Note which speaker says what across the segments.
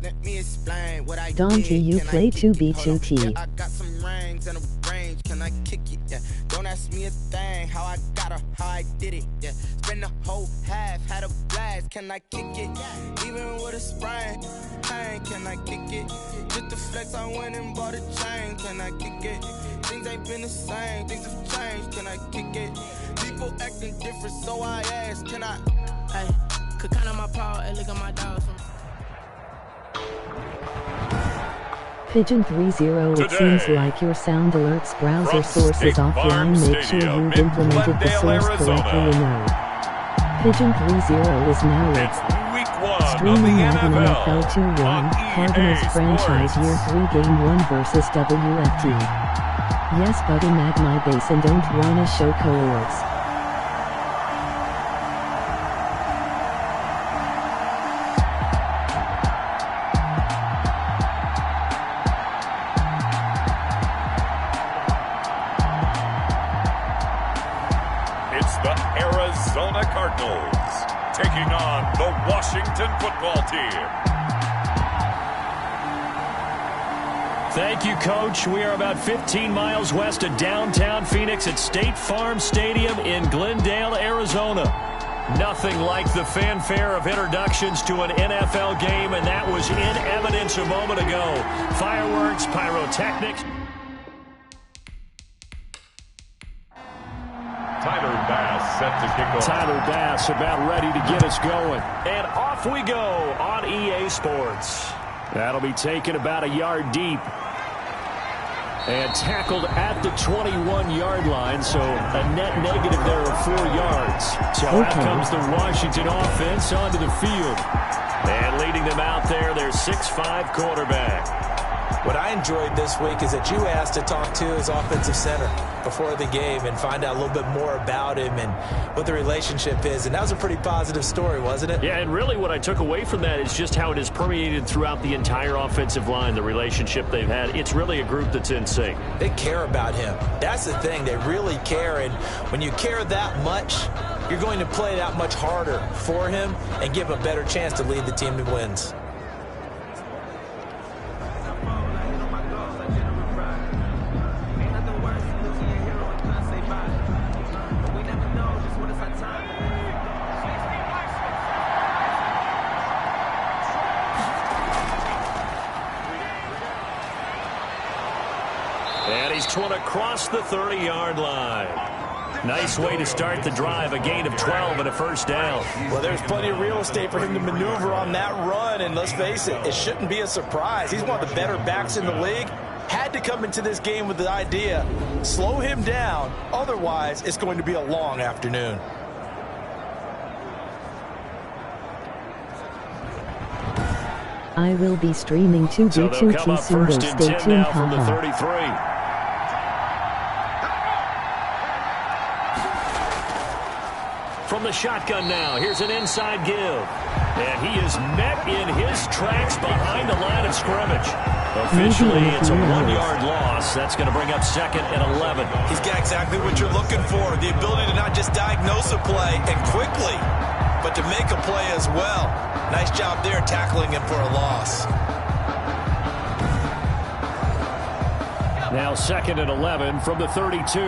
Speaker 1: Let me explain what I
Speaker 2: Don G, you play 2B2T.
Speaker 1: I got some rings and a range, can I kick it? Yeah. Don't ask me a thing, how I got her, how I did it. Yeah. Spend the whole half, had a blast, can I kick it? Even with a sprain, pain, can I kick it? Just the flex, I went and bought a chain, can I kick it? Things ain't been the same, things have changed, can I kick it? People acting different, so I ask, can I?
Speaker 3: Hey, could count on my power, and look at my dogs.
Speaker 2: Pigeon 30, it seems like your sound alerts browser source is offline. Make sure you've implemented the source correctly in node. Pigeon 30 is now streaming Madden NFL 2-1, Cardinals franchise year 3 game 1 versus WFT. Yes, buddy, mag my base and don't wanna show cohorts.
Speaker 4: It's the Arizona Cardinals taking on the Washington football team.
Speaker 5: Thank you, Coach. We are about 15 miles west of downtown Phoenix at State Farm Stadium in Glendale, Arizona. Nothing like the fanfare of introductions to an NFL game, and that was in evidence a moment ago. Fireworks, pyrotechnics.
Speaker 4: Tyler Bass set to kick off.
Speaker 5: Tyler Bass about ready to get us going. And off we go on EA Sports. That'll be taken about a yard deep. And tackled at the 21-yard line, so a net negative there of 4 yards. So out comes the Washington offense onto the field. And leading them out there, their 6'5" quarterback.
Speaker 6: What I enjoyed this week is that you asked to talk to his offensive center before the game and find out a little bit more about him and what the relationship is. And that was a pretty positive story, wasn't it?
Speaker 5: Yeah, and really what I took away from that is just how it has permeated throughout the entire offensive line, the relationship they've had. It's really a group that's in sync.
Speaker 6: They care about him. That's the thing. They really care. And when you care that much, you're going to play that much harder for him and give him a better chance to lead the team to wins.
Speaker 5: And he's torn across the 30-yard line. Nice way to start the drive, a gain of 12 and a first down.
Speaker 6: Well, there's plenty of real estate for him to maneuver on that run, and let's face it, it shouldn't be a surprise. He's one of the better backs in the league. Had to come into this game with the idea, slow him down, otherwise it's going to be a long afternoon.
Speaker 2: I will be streaming 2B2T soon, so stay tuned.
Speaker 5: From the 33. From the shotgun now, here's an inside give. And he is met in his tracks behind the line of scrimmage. Officially, it's a 1-yard loss. That's going to bring up 2nd and 11.
Speaker 6: He's got exactly what you're looking for, the ability to not just diagnose a play and quickly, but to make a play as well. Nice job there tackling him for a loss.
Speaker 5: Now 2nd and 11 from the 32.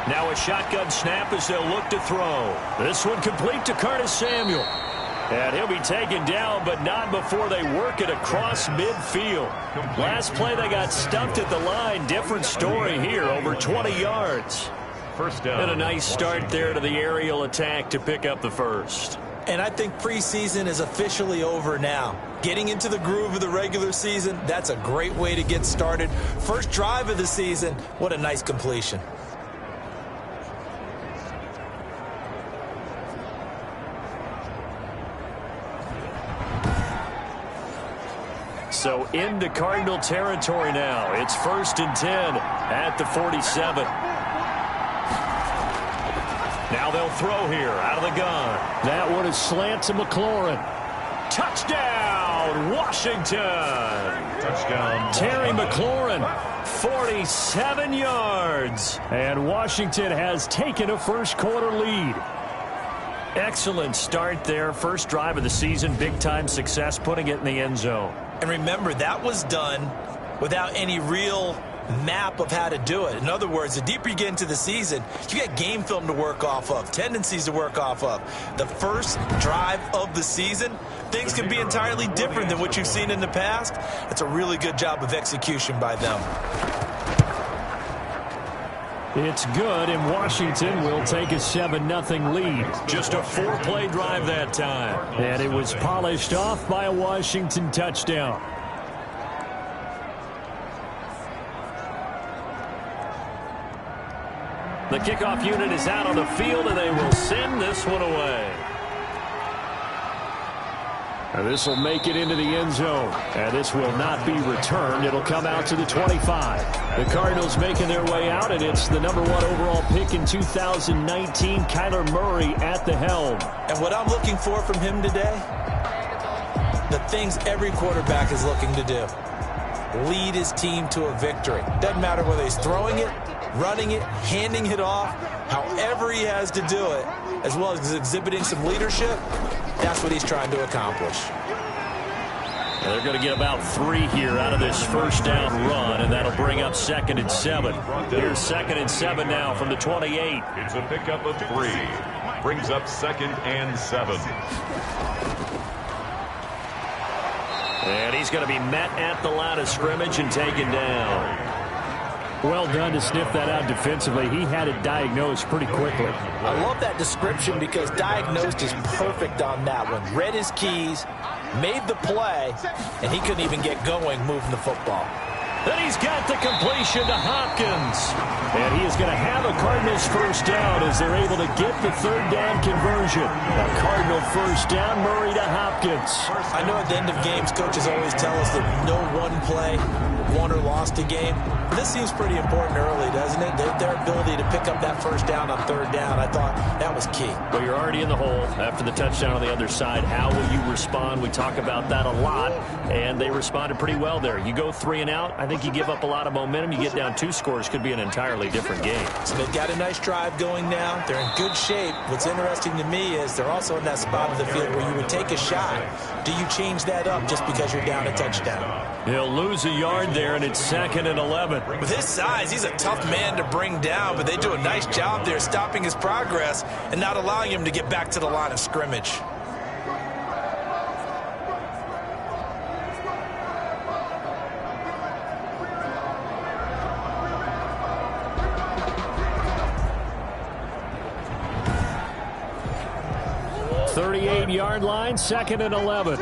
Speaker 5: Now a shotgun snap as they'll look to throw. This one complete to Curtis Samuel. And he'll be taken down, but not before they work it across midfield. Last play they got stumped at the line. Different story here, over 20 yards.
Speaker 4: First down.
Speaker 5: And a nice start there to the aerial attack to pick up the first.
Speaker 6: And I think preseason is officially over now. Getting into the groove of the regular season, that's a great way to get started. First drive of the season, what a nice completion.
Speaker 5: So into Cardinal territory now. It's 1st and 10 at the 47. Now they'll throw here out of the gun. That one is slant to McLaurin. Touchdown, Washington.
Speaker 4: Touchdown.
Speaker 5: Terry McLaurin, 47 yards. And Washington has taken a first quarter lead. Excellent start there. First drive of the season, big-time success, putting it in the end zone.
Speaker 6: And remember, that was done without any real map of how to do it. In other words, the deeper you get into the season, you got game film to work off of, tendencies to work off of. The first drive of the season, things can be entirely different than what you've seen in the past. It's a really good job of execution by them.
Speaker 5: It's good, and Washington will take a 7-0 lead. Just a 4-play drive that time. And it was polished off by a Washington touchdown. The kickoff unit is out on the field, and they will send this one away. And this will make it into the end zone. And this will not be returned. It'll come out to the 25. The Cardinals making their way out, and it's the #1 overall pick in 2019, Kyler Murray at the helm.
Speaker 6: And what I'm looking for from him today, the things every quarterback is looking to do. Lead his team to a victory. Doesn't matter whether he's throwing it, running it, handing it off, however he has to do it, as well as exhibiting some leadership, that's what he's trying to accomplish.
Speaker 5: They're going to get about 3 here out of this first down run, and that'll bring up 2nd and 7. Here's 2nd and 7 now from the 28.
Speaker 4: It's a pickup of 3. Brings up 2nd and 7.
Speaker 5: And he's going to be met at the line of scrimmage and taken down. Well done to sniff that out defensively. He had it diagnosed pretty quickly.
Speaker 6: I love that description because diagnosed is perfect on that one. Read his keys, made the play, and he couldn't even get going moving the football.
Speaker 5: Then he's got the completion to Hopkins. And he is going to have a Cardinals first down as they're able to get the 3rd down conversion. A Cardinal first down, Murray to Hopkins.
Speaker 6: I know at the end of games, coaches always tell us that no one play won or lost a game. But this seems pretty important early, doesn't it? Their ability to pick up that first down on 3rd down, I thought that was key.
Speaker 5: Well, you're already in the hole after the touchdown on the other side. How will you respond? We talk about that a lot, and they responded pretty well there. You go 3 and out, I think you give up a lot of momentum. You get down 2 scores, could be an entirely different game.
Speaker 6: So they've got a nice drive going now. They're in good shape. What's interesting to me is they're also in that spot of the field where you would take a shot. Do you change that up just because you're down a touchdown?
Speaker 5: He'll lose a yard there, and it's 2nd and 11.
Speaker 6: With his size, he's a tough man to bring down, but they do a nice job there stopping his progress and not allowing him to get back to the line of scrimmage.
Speaker 5: Yard line, 2nd and 11.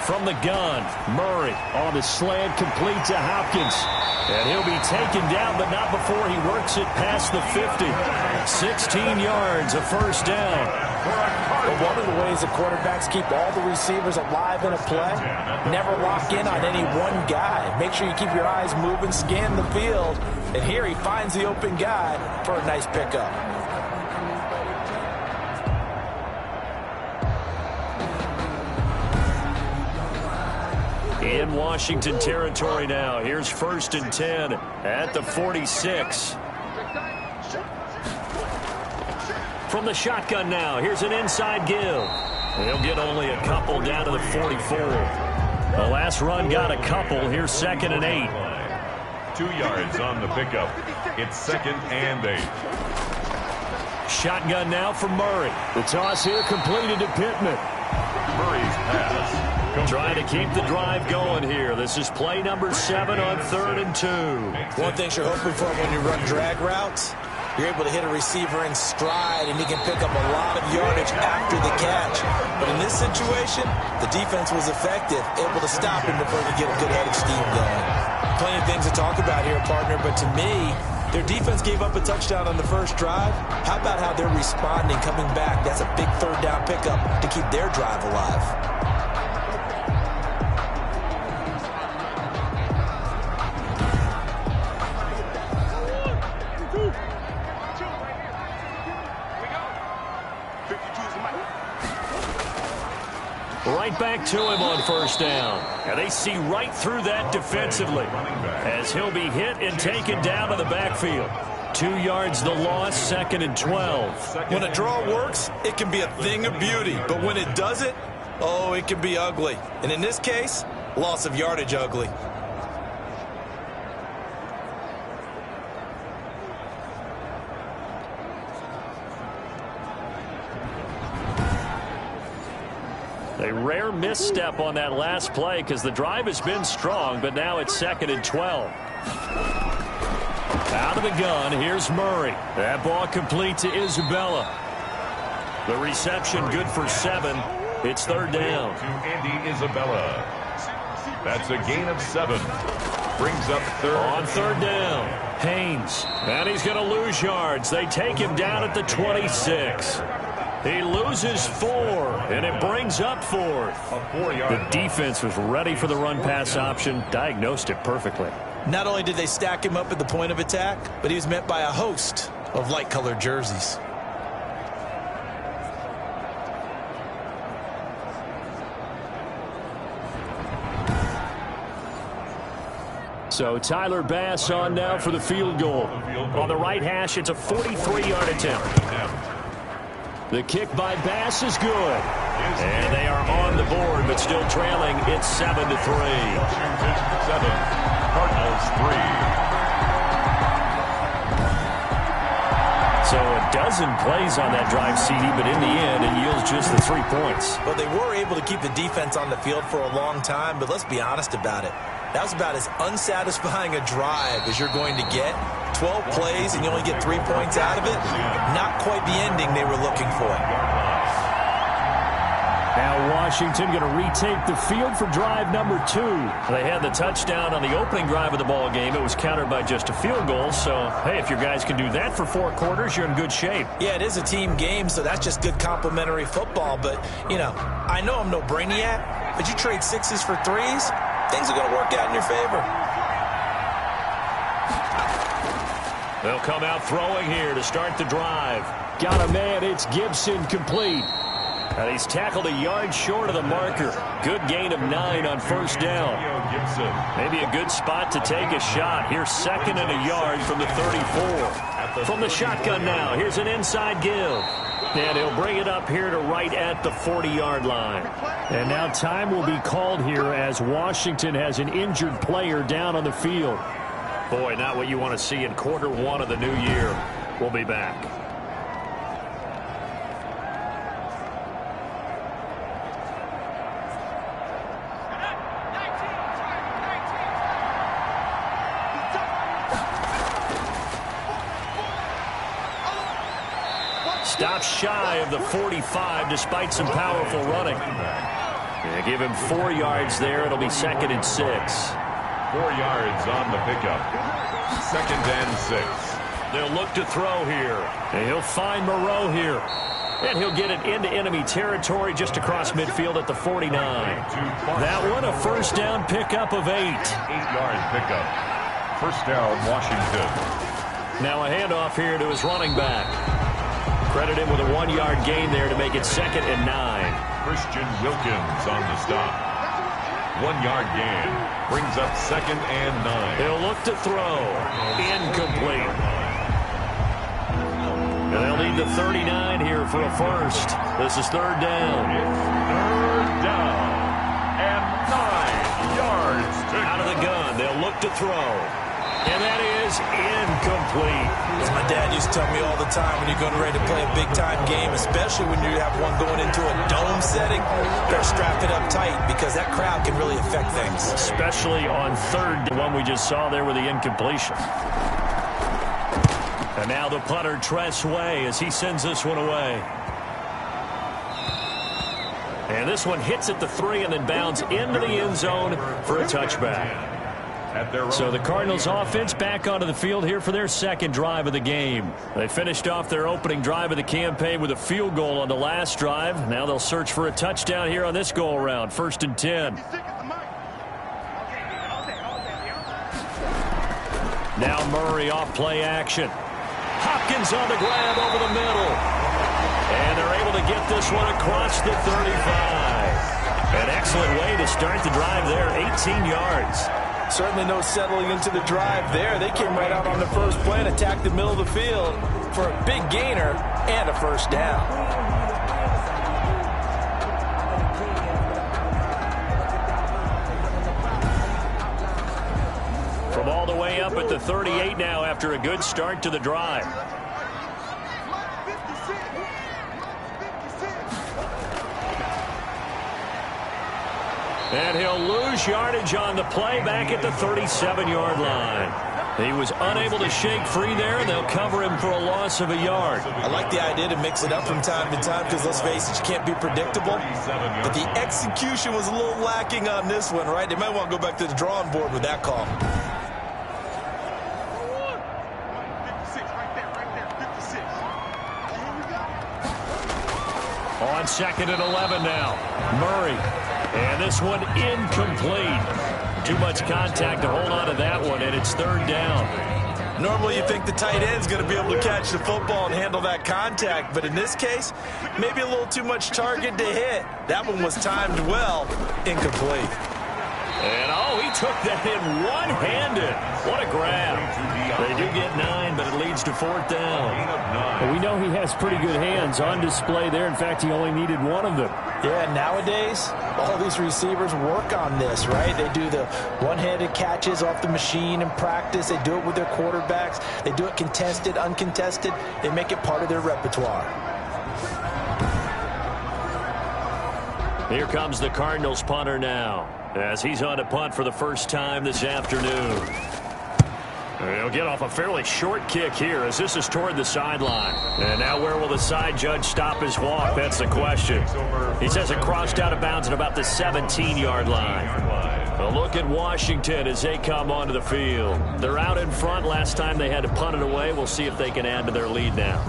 Speaker 5: From the gun, Murray on the slant, complete to Hopkins. And he'll be taken down, but not before he works it past the 50. 16 yards, a first down.
Speaker 6: But one of the ways the quarterbacks keep all the receivers alive in a play, never lock in on any one guy. Make sure you keep your eyes moving, scan the field. And here he finds the open guy for a nice pickup.
Speaker 5: In Washington territory now. Here's 1st and 10 at the 46. From the shotgun now. Here's an inside give. They'll get only a couple down to the 44. The last run got a couple. Here's 2nd and 8.
Speaker 4: 2 yards on the pickup. It's 2nd and 8.
Speaker 5: Shotgun now for Murray. The toss here completed to Pittman.
Speaker 4: Murray's pass.
Speaker 5: Trying to keep the drive going here. This is play number 7 on 3rd and 2.
Speaker 6: One thing you're hoping for when you run drag routes, you're able to hit a receiver in stride, and he can pick up a lot of yardage after the catch. But in this situation, the defense was effective, able to stop him before he could get a good head of steam going. Plenty of things to talk about here, partner, but to me, their defense gave up a touchdown on the first drive. How about how they're responding, coming back? That's a big 3rd down pickup to keep their drive alive.
Speaker 5: Right back to him on 1st down. And they see right through that defensively as he'll be hit and taken down to the backfield. 2 yards the loss, 2nd and 12.
Speaker 6: When a draw works, it can be a thing of beauty. But when it doesn't, oh, it can be ugly. And in this case, loss of yardage ugly.
Speaker 5: A rare misstep on that last play because the drive has been strong, but now it's 2nd and 12. Out of the gun, here's Murray. That ball complete to Isabella. The reception good for 7. It's 3rd down.
Speaker 4: To Andy Isabella. That's a gain of 7. Brings up 3rd.
Speaker 5: On 3rd down, Haynes. And he's going to lose yards. They take him down at the 26. He loses 4, and it brings up 4th. The defense was ready for the run-pass option, diagnosed it perfectly.
Speaker 6: Not only did they stack him up at the point of attack, but he was met by a host of light-colored jerseys.
Speaker 5: So Tyler Bass on now for the field goal. On the right hash, it's a 43-yard attempt. The kick by Bass is good. And they are on the board, but still trailing. It's 7-3.
Speaker 4: Washington 7, Cardinals 3.
Speaker 5: So a dozen plays on that drive, CD, but in the end, it yields just the 3 points.
Speaker 6: Well, they were able to keep the defense on the field for a long time, but let's be honest about it. That was about as unsatisfying a drive as you're going to get. 12 plays and you only get 3 points out of it. Not quite the ending they were looking for.
Speaker 5: Now Washington going to retake the field for drive number 2. They had the touchdown on the opening drive of the ball game. It was countered by just a field goal. So, hey, if your guys can do that for 4 quarters, you're in good shape.
Speaker 6: Yeah, it is a team game, so that's just good complimentary football. But, you know, I know I'm no brainiac, but you trade 6s for 3s, things are going to work out in your favor.
Speaker 5: They'll come out throwing here to start the drive. Got a man. It's Gibson complete. And he's tackled a yard short of the marker. Good gain of 9 on 1st down. Maybe a good spot to take a shot. Here's 2nd and a yard from the 34. From the shotgun now, here's an inside give. And he'll bring it up here to right at the 40-yard line. And now time will be called here as Washington has an injured player down on the field. Boy, not what you want to see in quarter 1 of the new year. We'll be back. Stops shy of the 45 despite some powerful running. They give him 4 yards there. It'll be 2nd and 6.
Speaker 4: 4 yards on the pickup. 2nd and 6.
Speaker 5: They'll look to throw here. And he'll find Moreau here. And he'll get it into enemy territory just across midfield at the 49. That one a 1st down pickup of 8.
Speaker 4: 8-yard pickup. 1st down, Washington.
Speaker 5: Now a handoff here to his running back. Credit him with a 1-yard gain there to make it 2nd and 9.
Speaker 4: Christian Wilkins on the stop. 1-yard gain. Brings up 2nd and 9.
Speaker 5: He'll look to throw. Incomplete. And they'll need the 39 here for a 1st. This is 3rd down.
Speaker 4: It's 3rd down. And 9 yards to
Speaker 5: out of the gun. They'll look to throw. And that is incomplete.
Speaker 6: As my dad used to tell me all the time, when you're going ready to play a big-time game, especially when you have one going into a dome setting, better strap it up tight because that crowd can really affect things.
Speaker 5: Especially on 3rd, the one we just saw there with the incompletion. And now the punter, Tress Way, as he sends this one away. And this one hits at the 3 and then bounds into the end zone for a touchback. So the Cardinals offense back onto the field here for their 2nd drive of the game. They finished off their opening drive of the campaign with a field goal on the last drive. Now they'll search for a touchdown here on this go-around. 1st and 10. Now Murray off play action. Hopkins on the grab over the middle. And they're able to get this one across the 35. An excellent way to start the drive there, 18 yards.
Speaker 6: Certainly no settling into the drive there. They came right out on the first play and attacked the middle of the field for a big gainer and a first down.
Speaker 5: From all the way up at the 38 now after a good start to the drive. And he'll lose yardage on the play back at the 37-yard line. He was unable to shake free there, and they'll cover him for a loss of a yard.
Speaker 6: I like the idea to mix it up from time to time because, let's face it, you can't be predictable. But the execution was a little lacking on this one, right? They might want to go back to the drawing board with that call.
Speaker 5: On 2nd and 11 now. Murray. And this one incomplete. Too much contact to hold on to that one, and it's 3rd down.
Speaker 6: Normally you think the tight end's going to be able to catch the football and handle that contact, but in this case, maybe a little too much target to hit. That one was timed well. Incomplete.
Speaker 5: And, oh, he took that in one-handed. What a grab. They do get 9, but it leads to 4th down.
Speaker 7: Well, we know he has pretty good hands on display there. In fact, he only needed one of them.
Speaker 6: Yeah, nowadays, all these receivers work on this, right? They do the one-handed catches off the machine in practice. They do it with their quarterbacks. They do it contested, uncontested. They make it part of their repertoire.
Speaker 5: Here comes the Cardinals punter now, as he's on to punt for the first time this afternoon. He'll get off a fairly short kick here as this is toward the sideline. And now where will the side judge stop his walk? That's the question. He says it crossed out of bounds at about the 17-yard line. A look at Washington as they come onto the field. They're out in front. Last time they had to punt it away. We'll see if they can add to their lead now.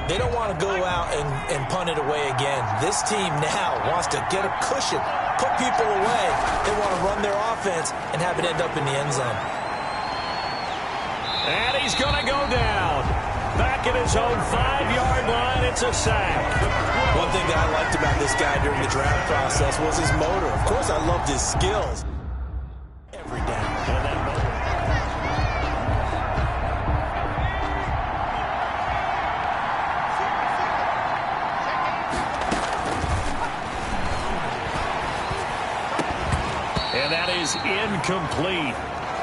Speaker 6: They don't want to go out and punt it away again. This team now wants to get a cushion, put people away. They want to run their offense and have it end up in the end zone.
Speaker 5: And he's going to go down. Back at his own 5-yard line, it's a sack.
Speaker 6: One thing that I liked about this guy during the draft process was his motor. Of course, I loved his skills. Every down.
Speaker 5: And that is incomplete.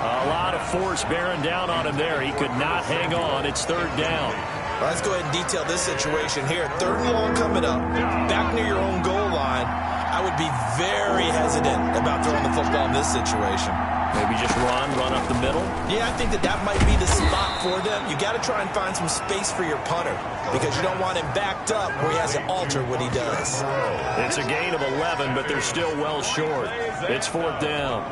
Speaker 5: A lot of force bearing down on him there. He could not hang on. It's 3rd down.
Speaker 6: Well, let's go ahead and detail this situation here. 3rd and long coming up. Back near your own goal line. I would be very hesitant about throwing the football in this situation.
Speaker 5: Maybe just run up the middle?
Speaker 6: Yeah, I think that might be the spot for them. You got to try and find some space for your punter because you don't want him backed up where he has to alter what he does.
Speaker 5: It's a gain of 11, but they're still well short. It's 4th down.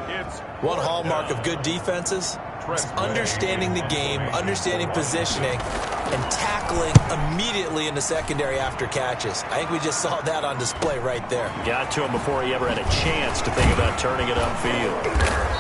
Speaker 6: One hallmark of good defenses is understanding the game, understanding positioning, and tackling immediately in the secondary after catches. I think we just saw that on display right there.
Speaker 5: Got to him before he ever had a chance to think about turning it upfield.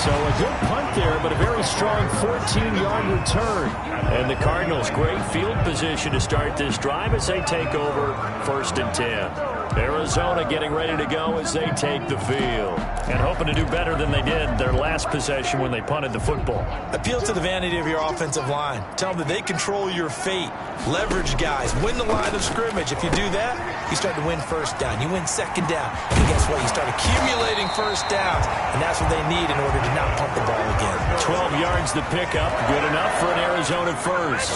Speaker 7: So a good punt there, but a very strong 14-yard return.
Speaker 5: And the Cardinals, great field position to start this drive as they take over 1st and 10. Arizona getting ready to go as they take the field. And hoping to do better than they did their last possession when they punted the football.
Speaker 6: Appeal to the vanity of your offensive line. Tell them that they control your fate. Leverage guys. Win the line of scrimmage. If you do that, you start to win 1st down. You win 2nd down. And guess what? You start accumulating 1st downs. And that's what they need in order to not punt the ball again.
Speaker 5: 12 yards the pickup. Good enough for an Arizona first.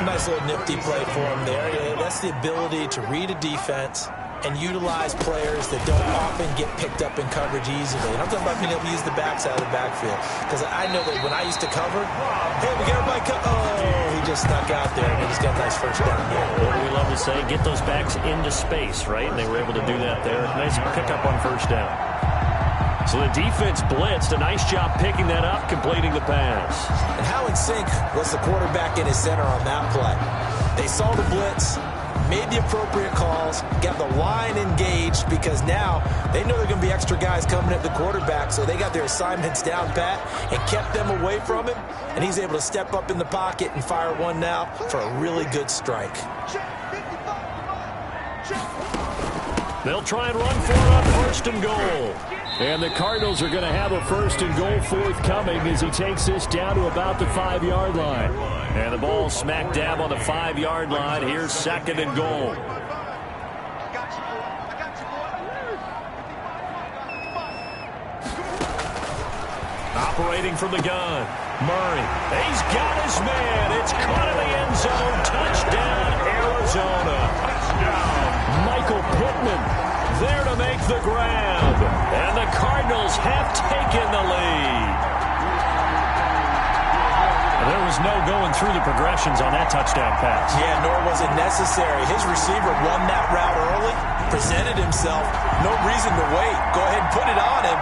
Speaker 6: Nice little nifty play for him there. Yeah, that's the ability to read a defense and utilize players that don't often get picked up in coverage easily. And I'm talking about being able to use the backside of the backfield. Because I know that when I used to cover, hey, we got everybody he just snuck out there, and he just got a nice 1st down here.
Speaker 5: What do we love to say? Get those backs into space, right? And they were able to do that there. Nice pickup on 1st down. So the defense blitzed. A nice job picking that up, completing the pass.
Speaker 6: And how in sync was the quarterback in his center on that play? They saw the blitz, made the appropriate calls, got the line engaged because now they know there are going to be extra guys coming at the quarterback, so they got their assignments down pat and kept them away from him, and he's able to step up in the pocket and fire one now for a really good strike.
Speaker 5: They'll try and run for it on 1st and goal. And the Cardinals are going to have a 1st and goal forthcoming as he takes this down to about the 5-yard line. And the ball smack dab on the 5-yard line. Here's 2nd and goal. Operating from the gun, Murray. He's got his man. It's caught in the end zone. Touchdown, Arizona. Touchdown. Michael Pittman there to make the grab. And the Cardinals have taken the lead. There was no going through the progressions on that touchdown pass.
Speaker 6: Yeah, nor was it necessary. His receiver won that route early, presented himself. No reason to wait. Go ahead and put it on him.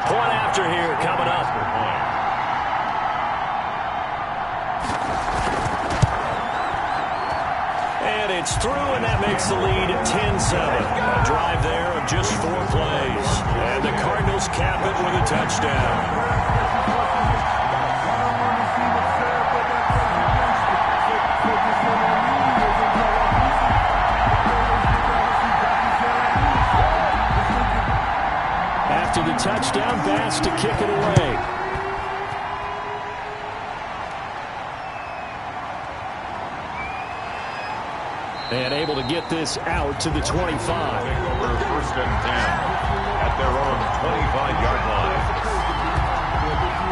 Speaker 5: Point after here coming up. And it's through, and that makes the lead 10-7. A drive there of just 4 plays. And the Cardinals cap it with a touchdown. After the touchdown, Bass to kick it away. And able to get this out to the 25.
Speaker 4: Over 1st and 10 at their own 25-yard line.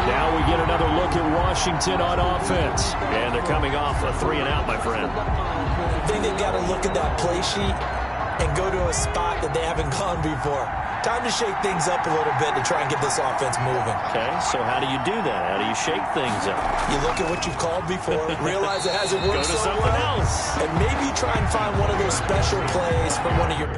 Speaker 5: Now we get another look at Washington on offense. And they're coming off a 3-and-out, my friend.
Speaker 6: I think they've got to look at that play sheet and go to a spot that they haven't gone before. Time to shake things up a little bit to try and get this offense moving.
Speaker 5: Okay, so how do you do that? How do you shake things up?
Speaker 6: You look at what you've called before, realize it hasn't worked
Speaker 5: Go to
Speaker 6: so
Speaker 5: something
Speaker 6: well,
Speaker 5: else.
Speaker 6: and maybe try and find one of those special plays from one of your...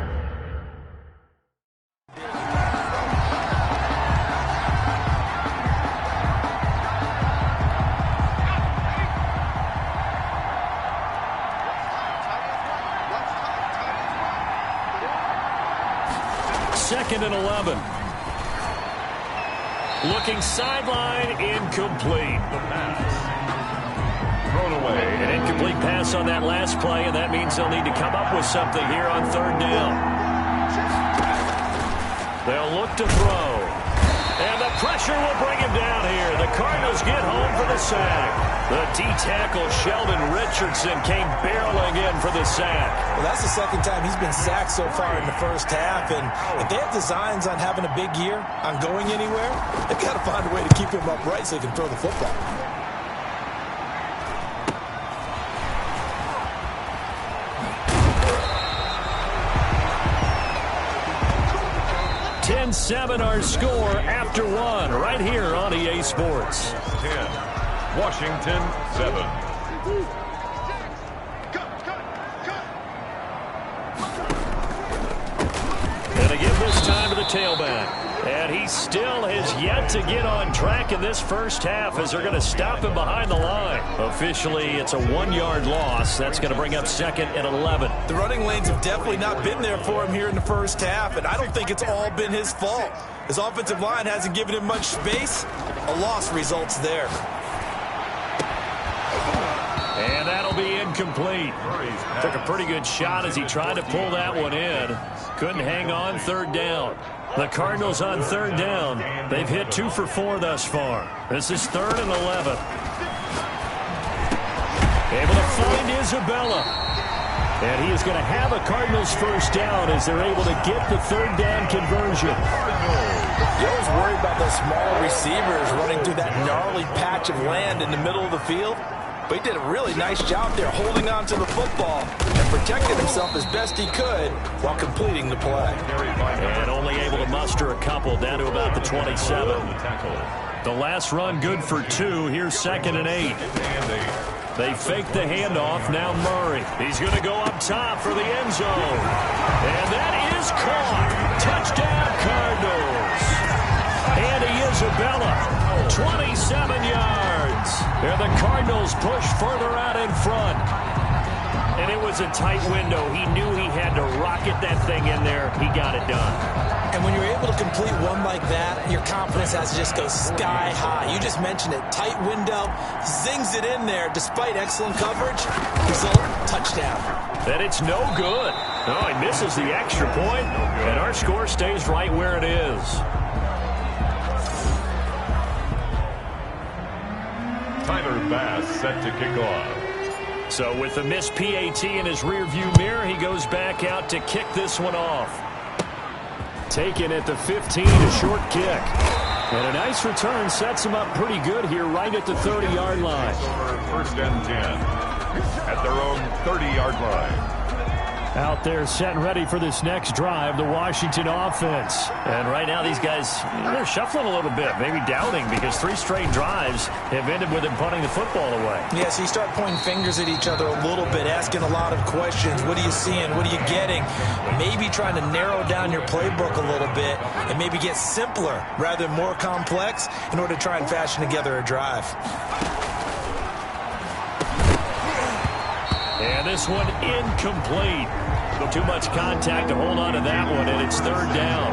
Speaker 5: Second and 11. Looking sideline, incomplete.
Speaker 4: The pass. Thrown away.
Speaker 5: An incomplete pass on that last play, and that means they'll need to come up with something here on 3rd down. They'll look to throw. And the pressure will bring him down here. The Cardinals get home for the sack. The D-tackle Sheldon Richardson came barreling in for the sack.
Speaker 6: Well, that's the 2nd time he's been sacked so far in the 1st half, and if they have designs on having a big year, on going anywhere, they've got to find a way to keep him upright so they can throw the football.
Speaker 5: Our score after 1 right here on EA Sports.
Speaker 4: 10. Washington 7.
Speaker 5: And again this time to the tailback. And he still has yet to get on track in this 1st half as they're going to stop him behind the line. Officially, it's a 1-yard loss. That's going to bring up 2nd and 11.
Speaker 6: The running lanes have definitely not been there for him here in the 1st half, and I don't think it's all been his fault. His offensive line hasn't given him much space. A loss results there.
Speaker 5: And that'll be incomplete. Took a pretty good shot as he tried to pull that one in. Couldn't hang on 3rd down. The Cardinals on 3rd down. They've hit 2 for 4 thus far. This is 3rd and 11. Able to find Isabella. And he is going to have a Cardinals 1st down as they're able to get the 3rd down conversion.
Speaker 6: You always worry about those small receivers running through that gnarly patch of land in the middle of the field. But he did a really nice job there holding on to the football and protecting himself as best he could while completing the play.
Speaker 5: And only able to muster a couple down to about the 27. The last run good for 2. Here's 2nd and 8. They fake the handoff. Now Murray. He's going to go up top for the end zone. And that is caught. Touchdown Cardinals. Andy Isabella, 27 yards. And the Cardinals push further out in front. And it was a tight window. He knew he had to rocket that thing in there. He got it done.
Speaker 6: And when you're able to complete one like that, your confidence has to just go sky high. You just mentioned it. Tight window, zings it in there despite excellent coverage. Result, touchdown.
Speaker 5: And it's no good. Oh, he misses the extra point, and our score stays right where it is.
Speaker 4: Tyler Bass set to kick off.
Speaker 5: So with the missed PAT in his rearview mirror, he goes back out to kick this one off. Taken at the 15, a short kick. And a nice return sets him up pretty good here right at the 30-yard line.
Speaker 4: First and 10 at their own 30-yard line.
Speaker 5: Out there set and ready for this next drive, the Washington offense. And right now these guys, they're shuffling a little bit, maybe doubting, because 3 straight drives have ended with them punting the football away.
Speaker 6: Yeah, so you start pointing fingers at each other a little bit, asking a lot of questions. What are you seeing? What are you getting? Maybe trying to narrow down your playbook a little bit and maybe get simpler rather than more complex in order to try and fashion together a drive.
Speaker 5: And this one incomplete. Too much contact to hold on to that one, and it's third down.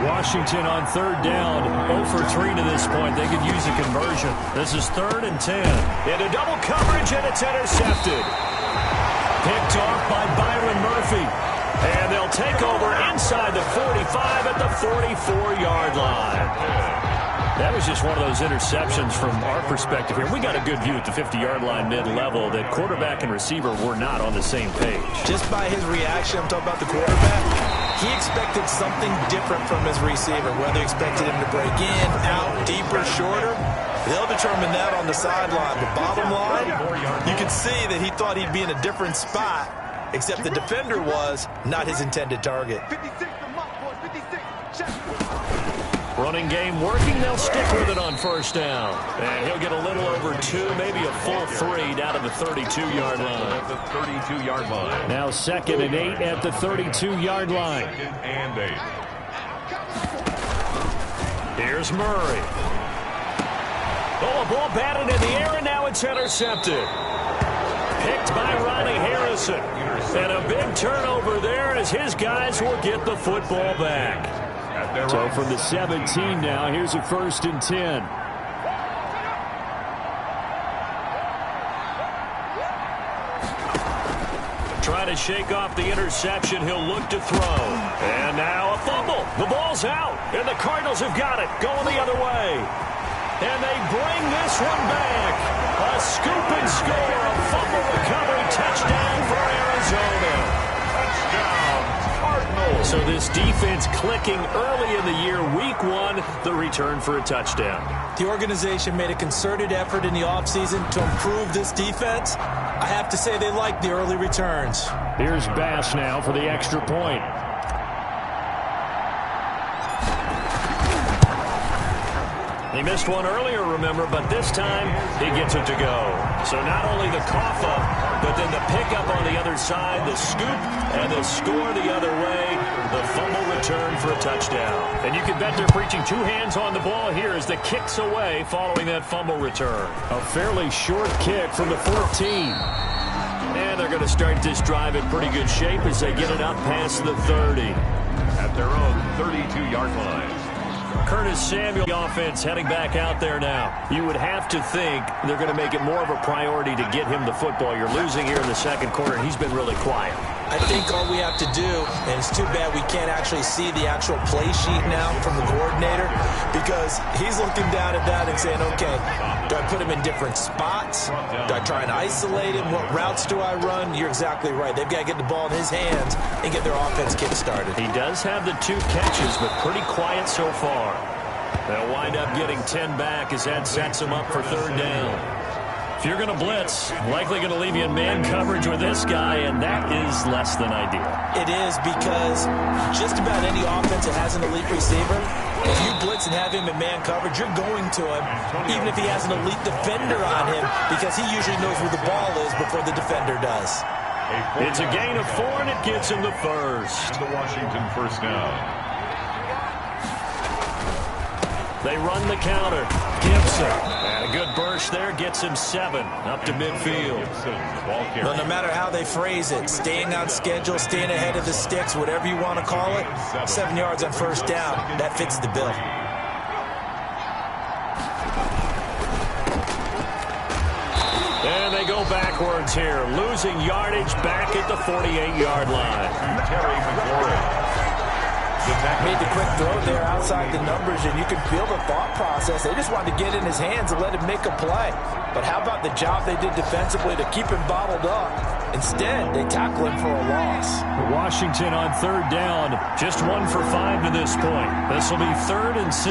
Speaker 5: Washington on third down, 0 for 3 to this point. They could use a conversion. This is 3rd and 10. Into double coverage, and it's intercepted. Picked off by Byron Murphy. And they'll take over inside the 45 at the 44-yard line. That was just one of those interceptions from our perspective here. We got a good view at the 50-yard line mid-level that quarterback and receiver were not on the same page.
Speaker 6: Just by his reaction, I'm talking about the quarterback, he expected something different from his receiver, whether he expected him to break in, out, deeper, shorter. They'll determine that on the sideline. But bottom line, you can see that he thought he'd be in a different spot, except the defender was not his intended target.
Speaker 5: Running game working. They'll stick with it on first down. And he'll get a little over 2, maybe a full 3 down to the 32-yard line.
Speaker 4: At the 32-yard line.
Speaker 5: Now 2nd and 8 at the 32-yard line.
Speaker 4: 2nd and 8.
Speaker 5: Here's Murray. Oh, a ball batted in the air, and now it's intercepted. Picked by Ronnie Harrison. And a big turnover there as his guys will get the football back. So from the 17 now, here's a 1st and 10. Trying to shake off the interception. He'll look to throw. And now a fumble. The ball's out. And the Cardinals have got it. Going the other way. And they bring this one back. A scoop and score. A fumble recovery touchdown for Arizona. So this defense clicking early in the year, week 1, the return for a touchdown.
Speaker 6: The organization made a concerted effort in the offseason to improve this defense. I have to say they like the early returns.
Speaker 5: Here's Bass now for the extra point. He missed one earlier, remember, but this time he gets it to go. So not only the cough up, but then the pickup on the other side, the scoop, and the score the other way, the fumble return for a touchdown. And you can bet they're preaching 2 hands on the ball here as the kick's away following that fumble return. A fairly short kick from the 14. And they're going to start this drive in pretty good shape as they get it up past the 30.
Speaker 4: At their own 32-yard line.
Speaker 5: Curtis Samuel, the offense heading back out there now. You would have to think they're going to make it more of a priority to get him the football. You're losing here in the 2nd quarter, and he's been really quiet.
Speaker 6: I think all we have to do, and it's too bad we can't actually see the actual play sheet now from the coordinator, because he's looking down at that and saying, okay, do I put him in different spots? Do I try and isolate him? What routes do I run? You're exactly right. They've got to get the ball in his hands and get their offense kick-started.
Speaker 5: He does have the 2 catches, but pretty quiet so far. They'll wind up getting 10 back as that sets him up for 3rd down. If you're going to blitz, likely going to leave you in man coverage with this guy, and that is less than ideal.
Speaker 6: It is, because just about any offense that has an elite receiver, if you blitz and have him in man coverage, you're going to him, even if he has an elite defender on him, because he usually knows where the ball is before the defender does.
Speaker 5: It's a gain of 4, and it gets him the 1st.
Speaker 4: The Washington first down.
Speaker 5: They run the counter. Gibson. And a good burst there gets him 7 up to midfield.
Speaker 6: Well, no matter how they phrase it, staying on schedule, staying ahead of the sticks, whatever you want to call it, 7 yards on first down, that fits the bill.
Speaker 5: And they go go backwards here, losing yardage back at the 48-yard line.
Speaker 4: Terry McLaurin.
Speaker 6: Made the quick throw there outside the numbers, and you can feel the thought process. They just wanted to get in his hands and let him make a play. But how about the job they did defensively to keep him bottled up? Instead, they tackle him for a loss.
Speaker 5: Washington on third down, just 1 for 5 to this point. This will be 3rd and 6.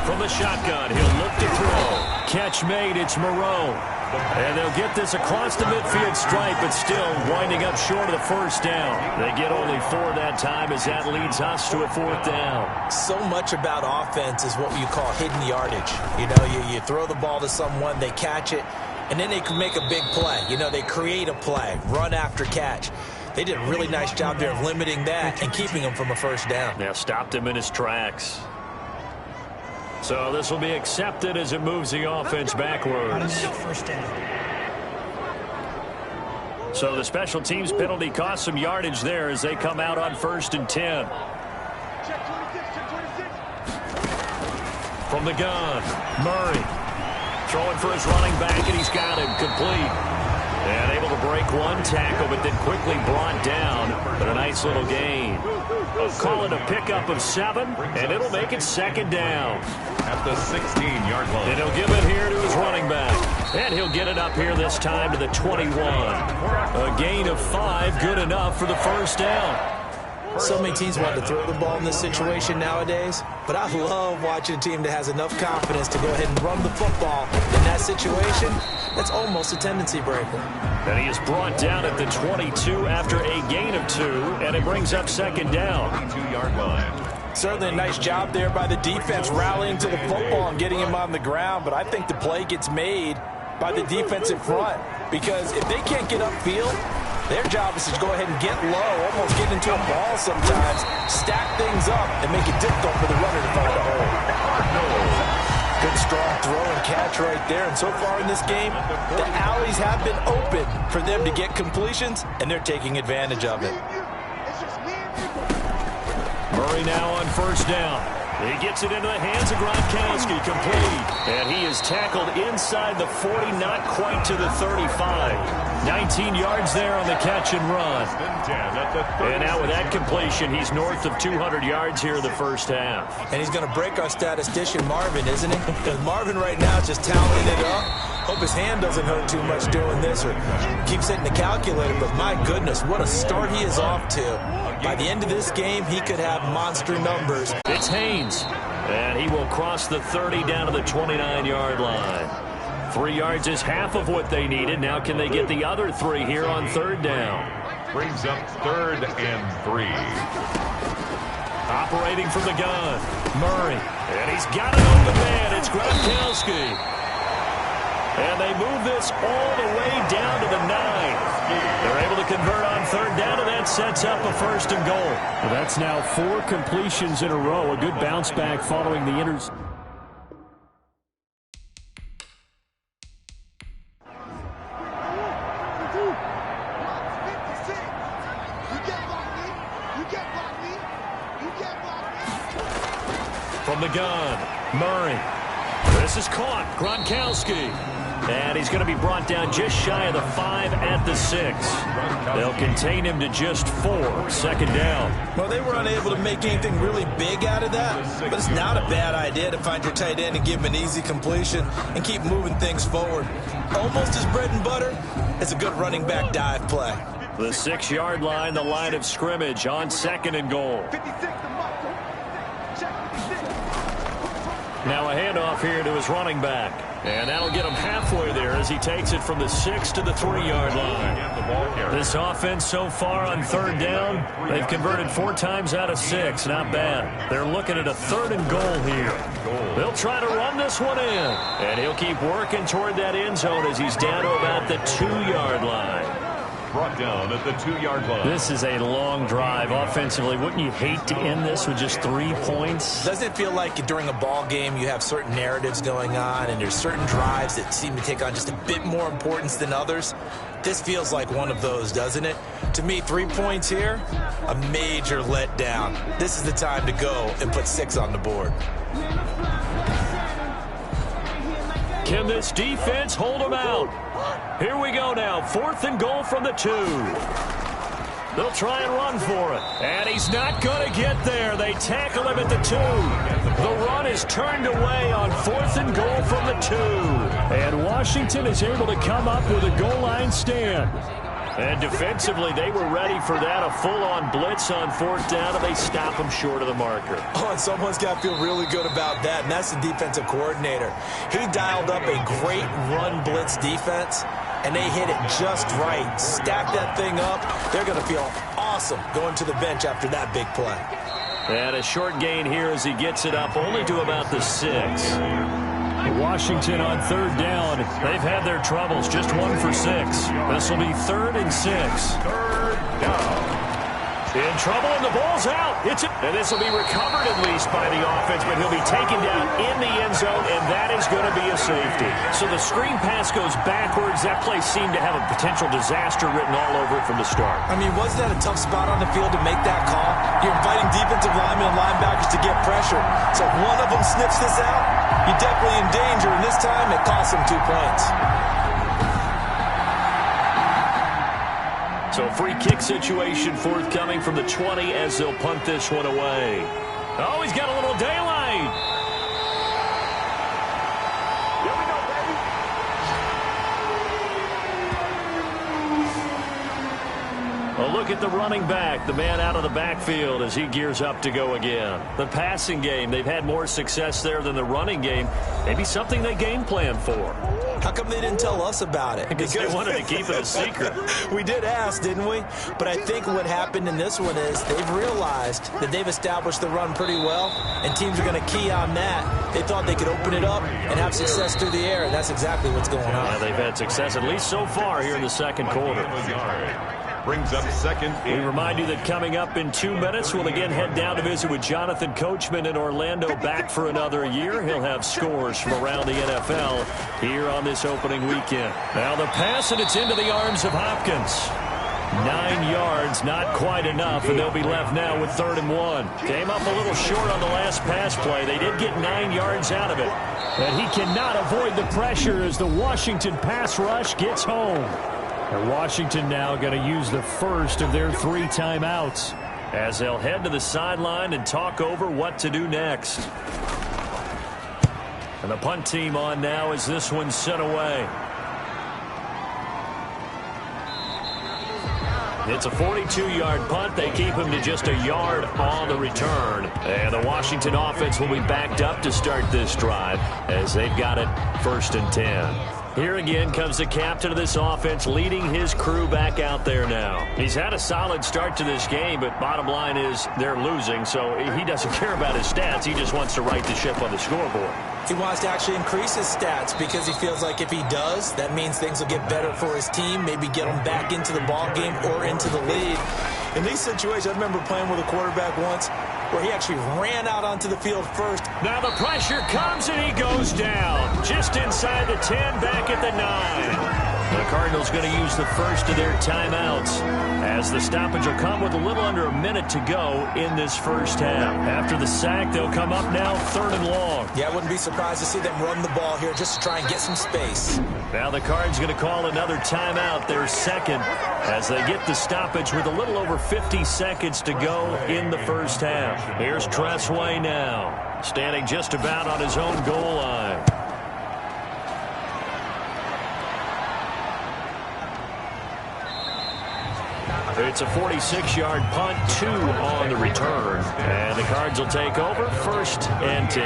Speaker 5: From the shotgun, he'll look to throw. Catch made, it's Moreau. And they'll get this across the midfield stripe, but still winding up short of the first down. They get only 4 that time as that leads us to a 4th down.
Speaker 6: So much about offense is what you call hidden yardage. You know, you throw the ball to someone, they catch it, and then they can make a big play. You know, they create a play, run after catch. They did a really nice job there of limiting that and keeping him from a first down.
Speaker 5: Now stopped him in his tracks. So this will be accepted as it moves the offense backwards. So the special teams penalty cost some yardage there as they come out on 1st and 10. From the gun, Murray throwing for his running back, and he's got him complete. And able to break one tackle, but then quickly brought down. But a nice little gain. Call it a pickup of 7, and it'll make it 2nd down.
Speaker 4: At the 16-yard line.
Speaker 5: And he'll give it here to his running back. And he'll get it up here this time to the 21. A gain of 5, good enough for the first down.
Speaker 6: So many teams want to throw the ball in this situation nowadays, but I love watching a team that has enough confidence to go ahead and run the football. In that situation, that's almost a tendency breaker.
Speaker 5: And he is brought down at the 22 after a gain of 2, and it brings up 2nd down.
Speaker 4: 2-yard line.
Speaker 6: Certainly a nice job there by the defense rallying to the football and getting him on the ground, but I think the play gets made by the defensive front, because if they can't get upfield, their job is to go ahead and get low, almost get into a ball sometimes, stack things up, and make it difficult for the runner to find a hole. Good strong throw and catch right there. And so far in this game, the alleys have been open for them to get completions, and they're taking advantage of it.
Speaker 5: Murray now on 1st down. He gets it into the hands of Gronkowski, complete. And he is tackled inside the 40, not quite to the 35. 19 yards there on the catch and run. And now with that completion, he's north of 200 yards here in the first half.
Speaker 6: And he's going to break our statistician Marvin, isn't he? Because Marvin right now is just tallying it up. Hope his hand doesn't hurt too much doing this or keeps hitting the calculator. But my goodness, what a start he is off to. By the end of this game, he could have monster numbers.
Speaker 5: It's Haynes, and he will cross the 30 down to the 29-yard line. 3 yards is half of what they needed. Now can they get the other 3 here on 3rd down?
Speaker 4: Brings up 3rd and 3.
Speaker 5: Operating from the gun, Murray, and he's got an open man. It's Gronkowski. And they move this all the way down to the 9. They're able to convert on 3rd down, and that sets up a 1st and goal. Well, that's now 4 completions in a row. A good bounce back following the interception. From the gun, Murray. This is caught. Gronkowski. And he's going to be brought down just shy of the 5 at the 6. They'll contain him to just 4. 2nd down.
Speaker 6: Well, they were unable to make anything really big out of that, but it's not a bad idea to find your tight end and give him an easy completion and keep moving things forward. Almost his bread and butter. It's a good running back dive play.
Speaker 5: The 6-yard line, the line of scrimmage on 2nd and goal. Now a handoff here to his running back. And that'll get him halfway there as he takes it from the 6 to the 3-yard line. This offense so far on 3rd down, they've converted 4 times out of 6. Not bad. They're looking at a 3rd and goal here. They'll try to run this one in. And he'll keep working toward that end zone as he's down to about the 2-yard line.
Speaker 4: Brought down at the 2-yard line.
Speaker 5: This is a long drive offensively. Wouldn't you hate to end this with just 3 points?
Speaker 6: Doesn't it feel like during a ball game you have certain narratives going on and there's certain drives that seem to take on just a bit more importance than others? This feels like one of those, doesn't it? To me, 3 points here, a major letdown. This is the time to go and put 6 on the board.
Speaker 5: Can this defense hold them out? Here we go now. 4th and goal from the 2. They'll try and run for it. And he's not going to get there. They tackle him at the 2. The run is turned away on 4th and goal from the 2.
Speaker 7: And Washington is able to come up with a goal line stand.
Speaker 5: And defensively, they were ready for that. A full-on blitz on 4th down, and they stop him short of the marker.
Speaker 6: Oh, and someone's got to feel really good about that, and that's the defensive coordinator. He dialed up a great run blitz defense, and they hit it just right. Stack that thing up. They're going to feel awesome going to the bench after that big play.
Speaker 5: And a short gain here as he gets it up only to about the 6.
Speaker 7: Washington on 3rd down.
Speaker 5: They've had their troubles, just 1 for 6. This will be 3rd and 6.
Speaker 4: 3rd down.
Speaker 5: In trouble, and the ball's out. And this will be recovered at least by the offense, but he'll be taken down in the end zone, and that is going to be a safety. So the screen pass goes backwards. That play seemed to have a potential disaster written all over it from the start.
Speaker 6: I mean, wasn't that a tough spot on the field to make that call? You're inviting defensive linemen and linebackers to get pressure. So if one of them sniffs this out, you're definitely in danger, and this time it cost him 2 points.
Speaker 5: So free kick situation forthcoming from the 20 as they'll punt this one away. Oh, he's got a little daylight.
Speaker 4: Here we go, baby.
Speaker 5: A look at the running back, the man out of the backfield as he gears up to go again. The passing game, they've had more success there than the running game. Maybe something they game plan for.
Speaker 6: How come they didn't tell us about it?
Speaker 5: Because they wanted to keep it a secret.
Speaker 6: We did ask, didn't we? But I think what happened in this one is they've realized that they've established the run pretty well, and teams are going to key on that. They thought they could open it up and have success through the air, and that's exactly what's going on.
Speaker 5: Yeah, they've had success at least so far here in the second quarter.
Speaker 4: Brings up 2nd.
Speaker 5: We remind you that coming up in 2 minutes, we'll again head down to visit with Jonathan Coachman in Orlando, back for another year. He'll have scores from around the NFL here on this opening weekend. Now the pass, and it's into the arms of Hopkins. 9 yards, not quite enough, and they'll be left now with 3rd and 1. Came up a little short on the last pass play. They did get 9 yards out of it.
Speaker 7: And he cannot avoid the pressure as the Washington pass rush gets home. And Washington now going to use the first of their 3 timeouts,
Speaker 5: as they'll head to the sideline and talk over what to do next. And the punt team on now as this one's sent away. It's a 42-yard punt. They keep him to just a yard on the return. And the Washington offense will be backed up to start this drive as they've got it 1st and 10. Here again comes the captain of this offense, leading his crew back out there now. He's had a solid start to this game, but bottom line is they're losing, so he doesn't care about his stats. He just wants to right the ship on the scoreboard.
Speaker 6: He wants to actually increase his stats because he feels like if he does, that means things will get better for his team, maybe get him back into the ball game or into the lead. In these situations, I remember playing with a quarterback once where he actually ran out onto the field first.
Speaker 5: Now the pressure comes and he goes down just inside the 10, back at the 9. The Cardinals going to use the first of their timeouts as the stoppage will come with a little under a minute to go in this first half. After the sack, they'll come up now 3rd and long.
Speaker 6: Yeah, I wouldn't be surprised to see them run the ball here just to try and get some space.
Speaker 5: Now the Cards going to call another timeout, their second, as they get the stoppage with a little over 50 seconds to go in the first half. Here's Tressway now, standing just about on his own goal line. It's a 46-yard punt, 2 on the return. And the Cards will take over 1st and 10.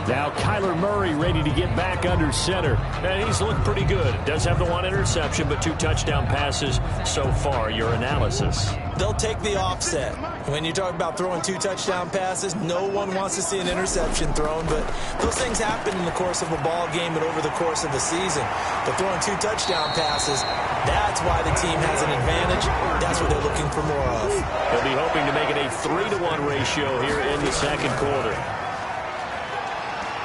Speaker 7: Now Kyler Murray ready to get back under center.
Speaker 5: And he's looked pretty good. Does have the 1 interception, but 2 touchdown passes so far. Your analysis?
Speaker 6: They'll take the offset. When you talk about throwing 2 touchdown passes, no one wants to see an interception thrown, but those things happen in the course of a ball game and over the course of the season. But throwing 2 touchdown passes, that's why the team has an advantage. That's what they're looking for more of.
Speaker 5: They'll be hoping to make it a 3-to-1 ratio here in the second quarter.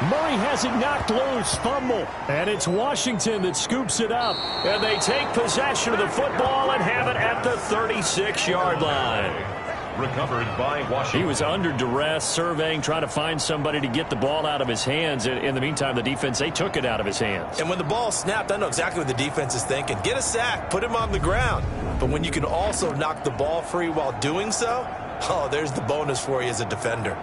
Speaker 7: Murray has it knocked loose, fumble, and it's Washington that scoops it up.
Speaker 5: And they take possession of the football and have it at the 36-yard line.
Speaker 4: recovered by Washington.
Speaker 7: He was under duress, surveying, trying to find somebody to get the ball out of his hands. In the meantime, the defense, they took it out of his hands.
Speaker 6: And when the ball snapped, I know exactly what the defense is thinking. Get a sack, put him on the ground. But when you can also knock the ball free while doing so, oh, there's the bonus for you as a defender.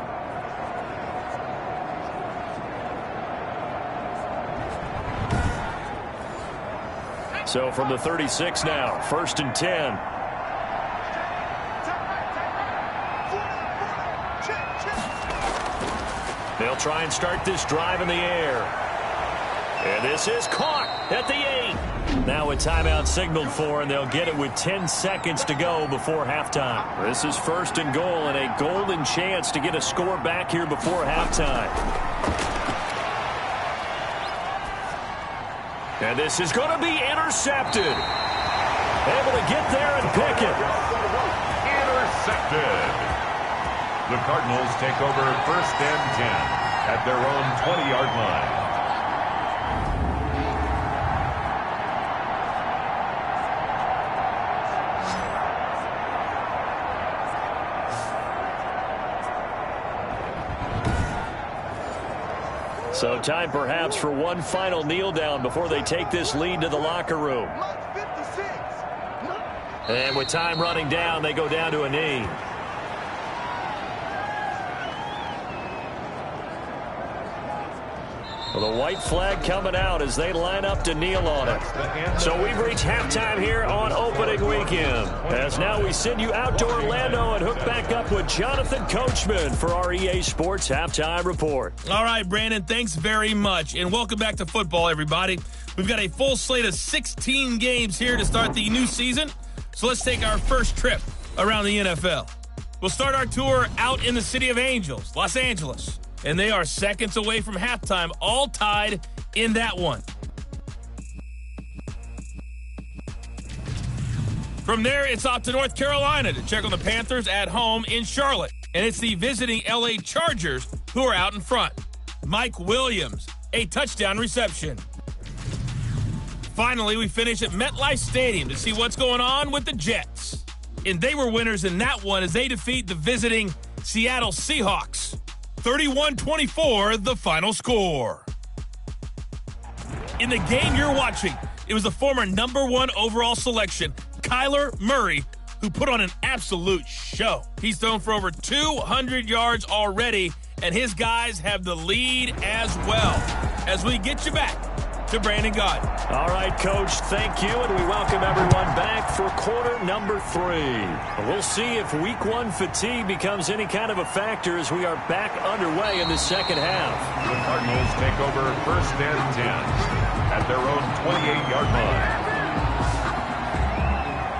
Speaker 7: So from the 36 now, 1st and 10. They'll try and start this drive in the air. And this is caught at the 8. Now a timeout signaled for, and they'll get it with 10 seconds to go before halftime. This is 1st and goal, and a golden chance to get a score back here before halftime. And this is going to be intercepted. Able to get there and pick it.
Speaker 4: Intercepted. The Cardinals take over 1st and 10 at their own 20-yard line.
Speaker 7: So time perhaps for one final kneel down before they take this lead to the locker room. And with time running down, they go down to a knee. Well, the white flag coming out as they line up to kneel on it. So we've reached halftime here on opening weekend. As now we send you out to Orlando and hook back up with Jonathan Coachman for our EA Sports Halftime Report.
Speaker 8: All right, Brandon, thanks very much. And welcome back to football, everybody. We've got a full slate of 16 games here to start the new season. So let's take our first trip around the NFL. We'll start our tour out in the city of Angels, Los Angeles. And they are seconds away from halftime, all tied in that one. From there, it's off to North Carolina to check on the Panthers at home in Charlotte. And it's the visiting LA Chargers who are out in front. Mike Williams, a touchdown reception. Finally, we finish at MetLife Stadium to see what's going on with the Jets. And they were winners in that one as they defeat the visiting Seattle Seahawks. 31-24, the final score. In the game you're watching, it was the former #1 overall selection, Kyler Murray, who put on an absolute show. He's thrown for over 200 yards already, and his guys have the lead as well. As we get you back to Brandon Gaudin.
Speaker 7: All right, Coach, thank you, and we welcome everyone back for quarter number 3. We'll see if week 1 fatigue becomes any kind of a factor as we are back underway in the second half.
Speaker 4: The Cardinals take over 1st and 10 at their own 28-yard line.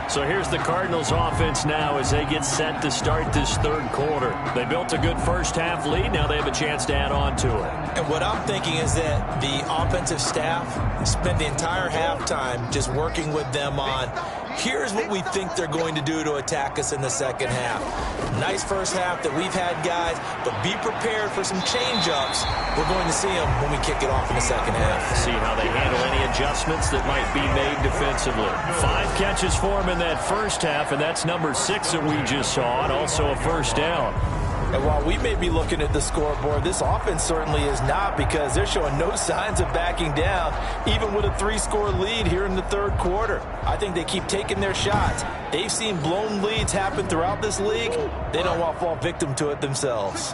Speaker 7: So here's the Cardinals offense now as they get set to start this third quarter. They built a good first half lead. Now they have a chance to add on to it.
Speaker 6: And what I'm thinking is that the offensive staff spent the entire halftime just working with them on, here's what we think they're going to do to attack us in the second half. Nice first half that we've had, guys, but be prepared for some change-ups. We're going to see them when we kick it off in the second half.
Speaker 7: See how they handle any adjustments that might be made defensively. 5 catches for him in that first half, and that's number 6 that we just saw, and also a first down.
Speaker 6: And while we may be looking at the scoreboard, this offense certainly is not, because they're showing no signs of backing down, even with a 3-score lead here in the third quarter. I think they keep taking their shots. They've seen blown leads happen throughout this league. They don't want to fall victim to it themselves.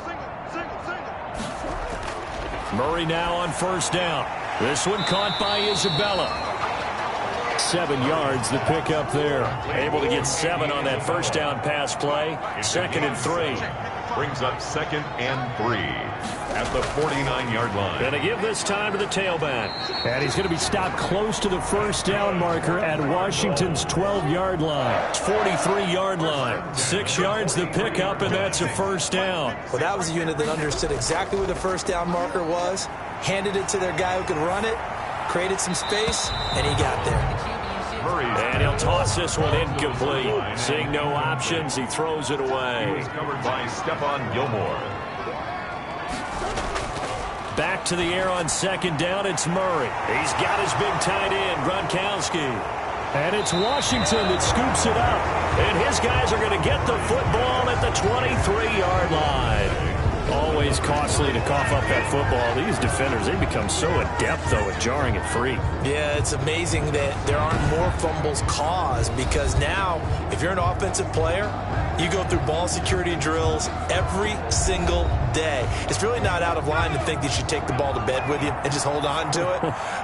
Speaker 7: Murray now on first down. This one caught by Isabella. 7 yards, the pickup there. Able to get 7 on that first down pass play. 2nd and 3.
Speaker 4: Brings up 2nd and 3 at the 49-yard line.
Speaker 7: Going to give this time to the tailback.
Speaker 5: And he's going to be stopped close to the first down marker at Washington's 12-yard line.
Speaker 7: 43-yard line. 6 yards the pickup, and that's a first down.
Speaker 6: Well, that was a unit that understood exactly where the first down marker was, handed it to their guy who could run it, created some space, and he got there.
Speaker 7: And he'll toss this one incomplete. Seeing no options, he throws it away.
Speaker 4: He was covered by Stephon Gilmore.
Speaker 7: Back to the air on 2nd down, it's Murray. He's got his big tight end, Gronkowski.
Speaker 5: And it's Washington that scoops it up.
Speaker 7: And his guys are going to get the football at the
Speaker 5: 23-yard line. Always costly to cough up that football. These defenders, they become so adept, though, at jarring it free.
Speaker 6: Yeah, it's amazing that there aren't more fumbles caused, because now, if you're an offensive player, you go through ball security drills every single day. It's really not out of line to think that you take the ball to bed with you and just hold on to it.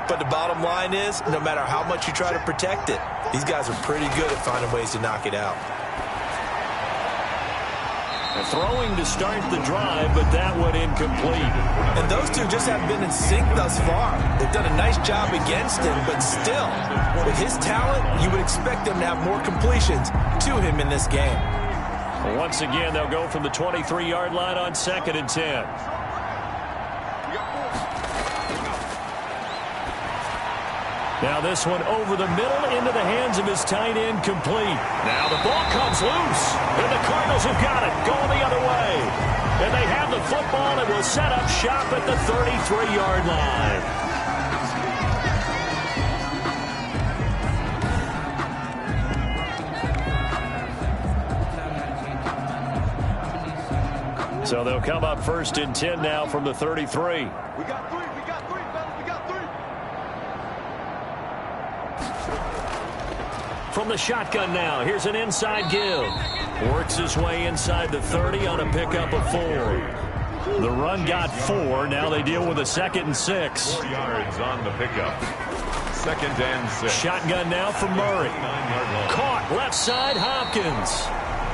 Speaker 6: But the bottom line is, no matter how much you try to protect it, these guys are pretty good at finding ways to knock it out.
Speaker 5: Throwing to start the drive, but that one incomplete.
Speaker 6: And those two just haven't been in sync thus far. They've done a nice job against him, but still, with his talent, you would expect them to have more completions to him in this game.
Speaker 5: Once again, they'll go from the 23-yard line on 2nd and 10. Now this one over the middle into the hands of his tight end, complete. Now the ball comes loose, and the Cardinals have got it going the other way. And they have the football and will set up shop at the 33-yard line. So they'll come up 1st and 10 now from the 33.
Speaker 9: We got three, fellas, we got three.
Speaker 5: From the shotgun now, here's an inside give. Works his way inside the 30 on a pickup of 4. The run got 4. Now they deal with a 2nd and 6.
Speaker 4: 4 yards on the pickup. 2nd and 6.
Speaker 5: Shotgun now for Murray. Caught left side, Hopkins.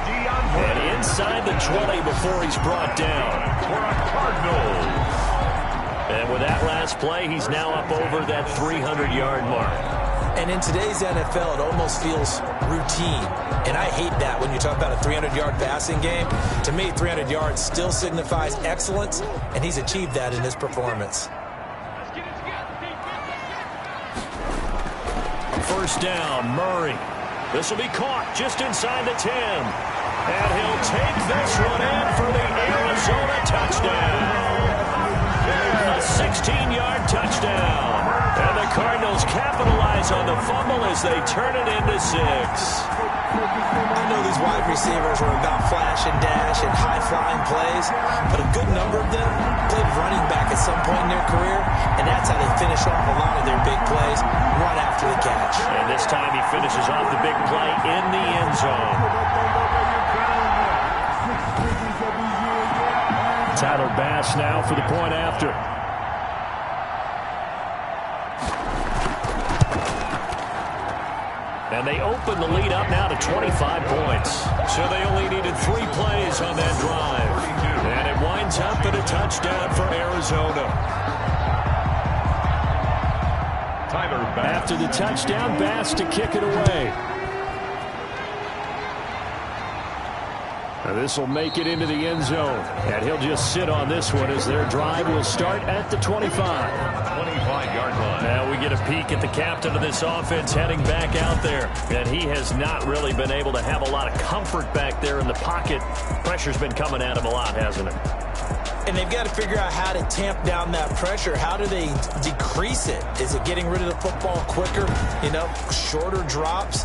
Speaker 5: And inside the 20 before he's brought down.
Speaker 4: For a Cardinals.
Speaker 5: And with that last play, he's now up over that 300-yard mark.
Speaker 6: And in today's NFL, it almost feels routine. And I hate that when you talk about a 300-yard passing game. To me, 300 yards still signifies excellence, and he's achieved that in his performance.
Speaker 5: 1st down, Murray. This will be caught just inside the 10. And he'll take this one in for the Arizona touchdown. A 16-yard touchdown. And the Cardinals capitalize on the fumble as they turn it into 6.
Speaker 6: I know these wide receivers were about flash and dash and high-flying plays, but a good number of them played running back at some point in their career, and that's how they finish off a lot of their big plays, right after the catch.
Speaker 5: And this time he finishes off the big play in the end zone. Tyler Bass now for the point after. And they open the lead up now to 25 points. So they only needed 3 plays on that drive. And it winds up in a touchdown for Arizona.
Speaker 4: Tyler Bass.
Speaker 5: After the touchdown, Bass to kick it away. Now this will make it into the end zone. And he'll just sit on this one as their drive will start at the 25.
Speaker 4: 25-yard line.
Speaker 5: Now we get a peek at the captain of this offense heading back out there. And he has not really been able to have a lot of comfort back there in the pocket. Pressure's been coming at him a lot, hasn't it?
Speaker 6: And they've got to figure out how to tamp down that pressure. How do they decrease it? Is it getting rid of the football quicker? You know, shorter drops?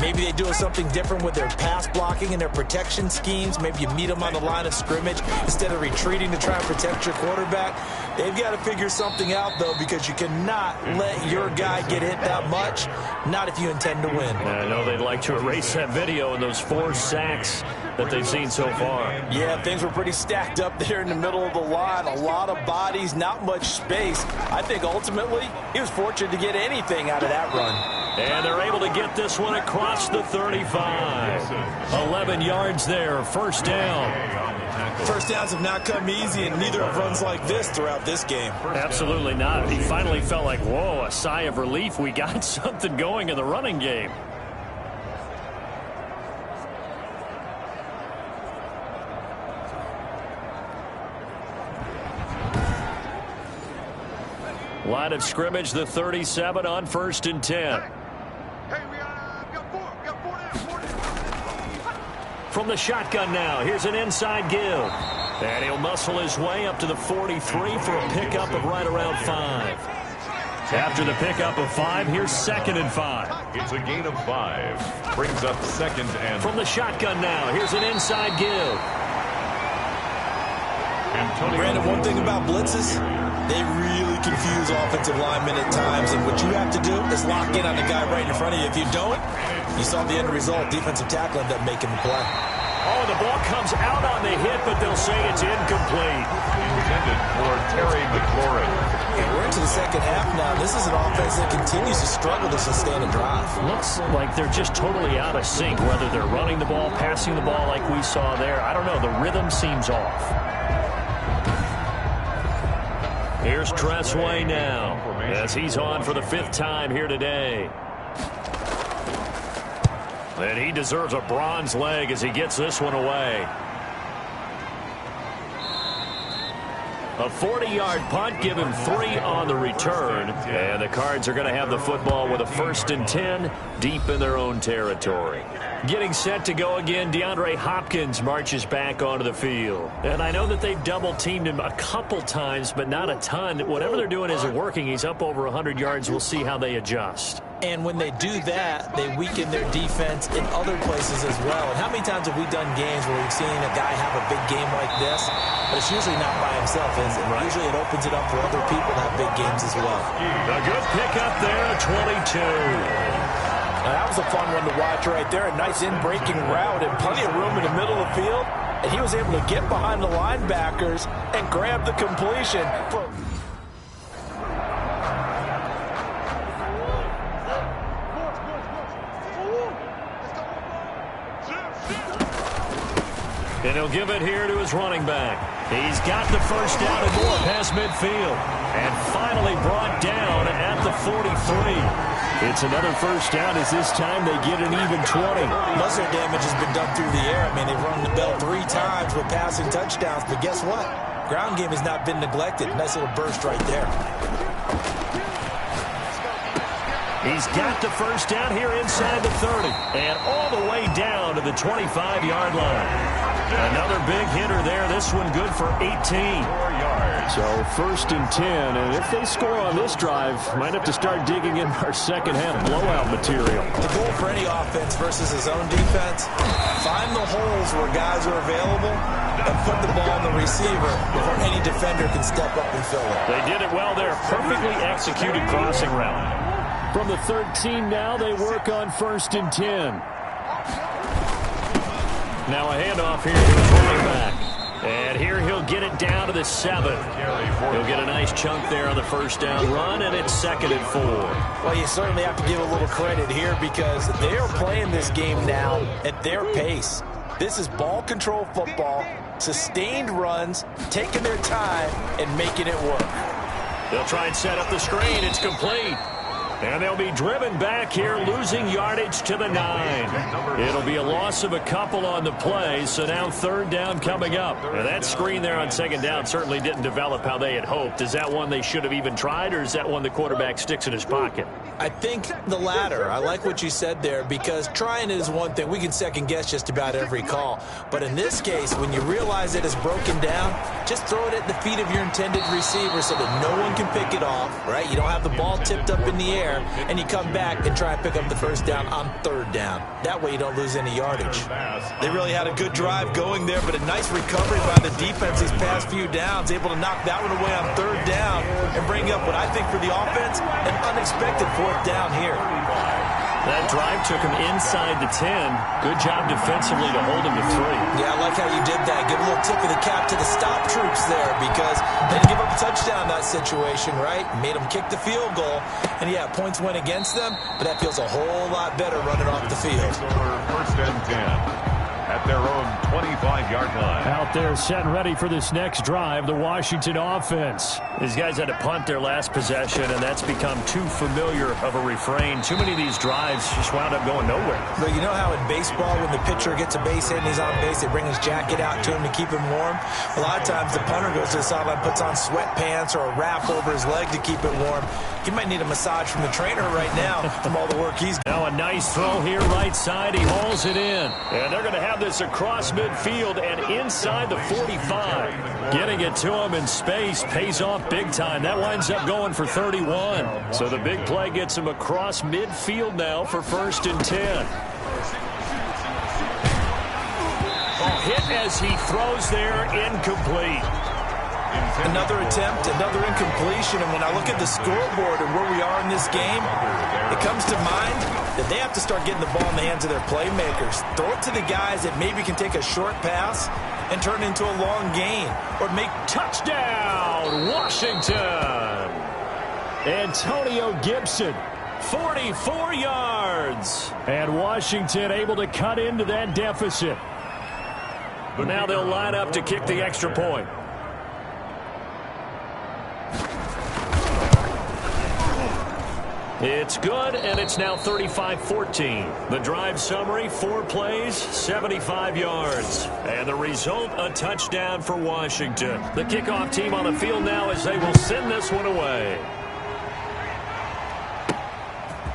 Speaker 6: Maybe they do something different with their pass blocking and their protection schemes. Maybe you meet them on the line of scrimmage instead of retreating to try and protect your quarterback. They've got to figure something out, though, because you cannot let your guy get hit that much, not if you intend to win.
Speaker 5: I know they'd like to erase that video and those 4 sacks that they've seen so far.
Speaker 6: Yeah, things were pretty stacked up there in the middle of the line. A lot of bodies, not much space. I think ultimately he was fortunate to get anything out of that run.
Speaker 5: And they're able to get this one across the 35. 11 yards there, 1st down.
Speaker 6: First downs have not come easy, and neither have runs like this throughout this game.
Speaker 5: Absolutely not. He finally felt like, whoa, a sigh of relief. We got something going in the running game. Line of scrimmage, the 37 on 1st and 10.
Speaker 9: Hey, we got four down.
Speaker 5: From the shotgun now, here's an inside give. And he'll muscle his way up to the 43 for a pickup of right around 5.
Speaker 7: After the pickup of 5, here's 2nd and 5.
Speaker 4: It's a gain of 5. Brings up 2nd and...
Speaker 7: From the shotgun now, here's an inside give.
Speaker 6: Brandon, one thing about blitzes, they really confuse offensive linemen at times, and what you have to do is lock in on the guy right in front of you. If you don't, you saw the end result. Defensive tackle ended up making the play.
Speaker 7: Oh, the ball comes out on the hit, but they'll say it's incomplete.
Speaker 4: Intended for Terry McLaurin.
Speaker 6: And we're into the second half now. This is an offense that continues to struggle to sustain a drive.
Speaker 7: Looks like they're just totally out of sync, whether they're running the ball, passing the ball like we saw there. I don't know. The rhythm seems off. Here's Tressway now, as he's on for the 5th time here today. And he deserves a bronze leg as he gets this one away. A 40-yard punt, give him 3 on the return. And the Cards are going to have the football with a 1st and 10 deep in their own territory. Getting set to go again, DeAndre Hopkins marches back onto the field. And I know that they've double-teamed him a couple times, but not a ton. Whatever they're doing isn't working. He's up over 100 yards. We'll see how they adjust.
Speaker 6: And when they do that, they weaken their defense in other places as well. And how many times have we done games where we've seen a guy have a big game like this, but it's usually not by himself, is it? Right. Usually it opens it up for other people to have big games as well.
Speaker 7: A good pickup there at 22.
Speaker 6: Now, that was a fun one to watch right there. A nice in-breaking route and plenty of room in the middle of the field. And he was able to get behind the linebackers and grab the completion.
Speaker 7: And he'll give it here to his running back. He's got the first down and more past midfield. And finally brought down at the 43. It's another first down as this time they get an even 20.
Speaker 6: Most of their damage has been done through the air. I mean, they've rung the bell 3 times with passing touchdowns. But guess what? Ground game has not been neglected. Nice little burst right there.
Speaker 7: He's got the first down here inside the 30. And all the way down to the 25-yard line. Another big hitter there. This one good for 18. 4 yards.
Speaker 5: So 1st and 10. And if they score on this drive, might have to start digging in our second half blowout material.
Speaker 6: The goal for any offense versus his own defense, find the holes where guys are available and put the ball on the receiver before any defender can step up and fill it.
Speaker 7: They did it well there. Perfectly executed crossing route.
Speaker 5: From the 13 now, they work on 1st and 10.
Speaker 7: Now a handoff here to his running back. And here he'll get it down to the 7. He'll get a nice chunk there on the first down run, and it's 2nd and 4.
Speaker 6: Well, you certainly have to give a little credit here because they are playing this game now at their pace. This is ball control football, sustained runs, taking their time, and making it work.
Speaker 7: They'll try and set up the screen. It's complete. And they'll be driven back here, losing yardage to the 9. It'll be a loss of a couple on the play, so now 3rd down coming up. And that screen there on 2nd down certainly didn't develop how they had hoped. Is that one they should have even tried, or is that one the quarterback sticks in his pocket?
Speaker 6: I think the latter. I like what you said there because trying it is one thing. We can second-guess just about every call. But in this case, when you realize it is broken down, just throw it at the feet of your intended receiver so that no one can pick it off, right? You don't have the ball tipped up in the air. And you come back and try and pick up the first down on 3rd down. That way you don't lose any yardage. They really had a good drive going there, but a nice recovery by the defense these past few downs, able to knock that one away on 3rd down and bring up what I think for the offense, an unexpected 4th down here.
Speaker 7: That drive took him inside the 10. Good job defensively to hold him to 3.
Speaker 6: Yeah, I like how you did that. Give a little tip of the cap to the stop troops there because they didn't give up a touchdown in that situation, right? Made them kick the field goal. And, yeah, points went against them, but that feels a whole lot better running off the field.
Speaker 4: 1st and 10. At their own 25-yard line.
Speaker 5: Out there set and ready for this next drive, the Washington offense.
Speaker 7: These guys had to punt their last possession, and that's become too familiar of a refrain. Too many of these drives just wound up going nowhere.
Speaker 6: But you know how in baseball, when the pitcher gets a base hit and he's on base, they bring his jacket out to him to keep him warm? A lot of times the punter goes to the sideline, puts on sweatpants or a wrap over his leg to keep it warm. He might need a massage from the trainer right now from all the work he's done.
Speaker 7: Now a nice throw here right side. He hauls it in. And they're going to have this across
Speaker 5: midfield and inside the 45. Getting it to him in space pays off big time. That winds up going for 31. So the big play gets him across midfield now for 1st and 10. Hit as he throws there, incomplete.
Speaker 6: Another attempt, another incompletion, and when I look at the scoreboard and where we are in this game, it comes to mind that they have to start getting the ball in the hands of their playmakers. Throw it to the guys that maybe can take a short pass and turn it into a long gain. Or make
Speaker 5: touchdown, Washington. Antonio Gibson, 44 yards. And Washington able to cut into that deficit. But now they'll line up to kick the extra point. It's good, and it's now 35-14. The drive summary, 4 plays, 75 yards. And the result, a touchdown for Washington. The kickoff team on the field now as they will send this one away.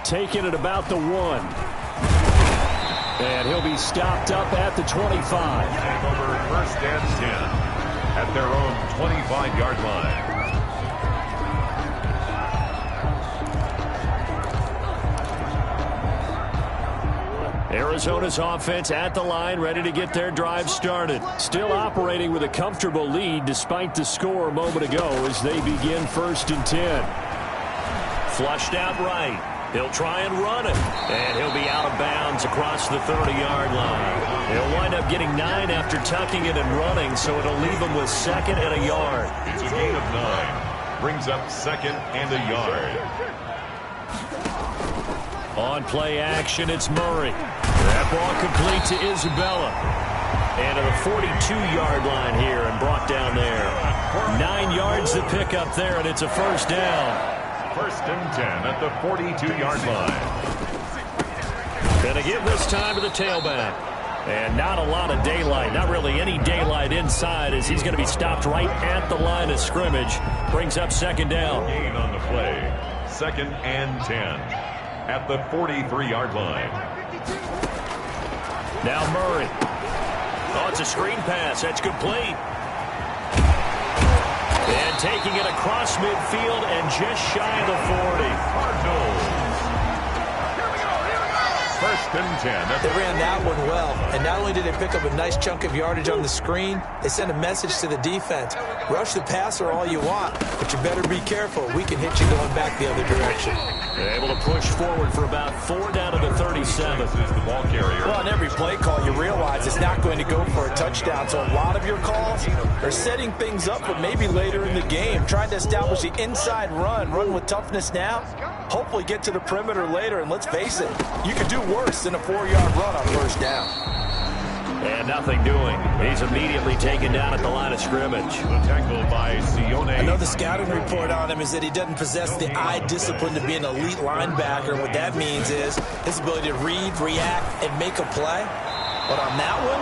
Speaker 5: Taking it about the 1. And he'll be stopped up at the 25.
Speaker 4: Over 1st and 10 at their own 25-yard line.
Speaker 5: Arizona's offense at the line, ready to get their drive started. Still operating with a comfortable lead despite the score a moment ago as they begin 1st and 10. Flushed out right. He'll try and run it, and he'll be out of bounds across the 30-yard line. He'll wind up getting 9 after tucking it and running, so it'll leave him with 2nd and a yard.
Speaker 4: It's a gain of 9. Brings up 2nd and a yard.
Speaker 5: On play action, it's Murray. That ball complete to Isabella. And to the 42-yard line here and brought down there. 9 yards to pick up there, and it's a 1st down.
Speaker 4: 1st and 10 at the 42-yard line.
Speaker 5: Gonna give this time to the tailback. And not a lot of daylight, not really any daylight inside as he's going to be stopped right at the line of scrimmage. Brings up 2nd down.
Speaker 4: Gain on the play. 2nd and 10 at the 43-yard line.
Speaker 5: Now Murray. Oh, it's a screen pass. That's complete. And taking it across midfield and just shy of the 40.
Speaker 4: Cardinals. 1st and 10.
Speaker 6: They ran that one well, and not only did they pick up a nice chunk of yardage on the screen, they sent a message to the defense. Rush the passer all you want, but you better be careful. We can hit you going back the other direction.
Speaker 5: They're able to push forward for about 4 down to the 37.
Speaker 4: This is the ball carrier.
Speaker 6: Well, on every play call, you realize it's not going to go for a touchdown. So a lot of your calls are setting things up for maybe later in the game, trying to establish the inside run with toughness now, hopefully get to the perimeter later. And let's face it, you could do worse than a 4-yard run on 1st down.
Speaker 5: And nothing doing. He's immediately taken down at the line of scrimmage.
Speaker 4: The tackle by Sione.
Speaker 6: I know the scouting report on him is that he doesn't possess the eye discipline to be an elite linebacker. What that means is his ability to read, react, and make a play. But on that one,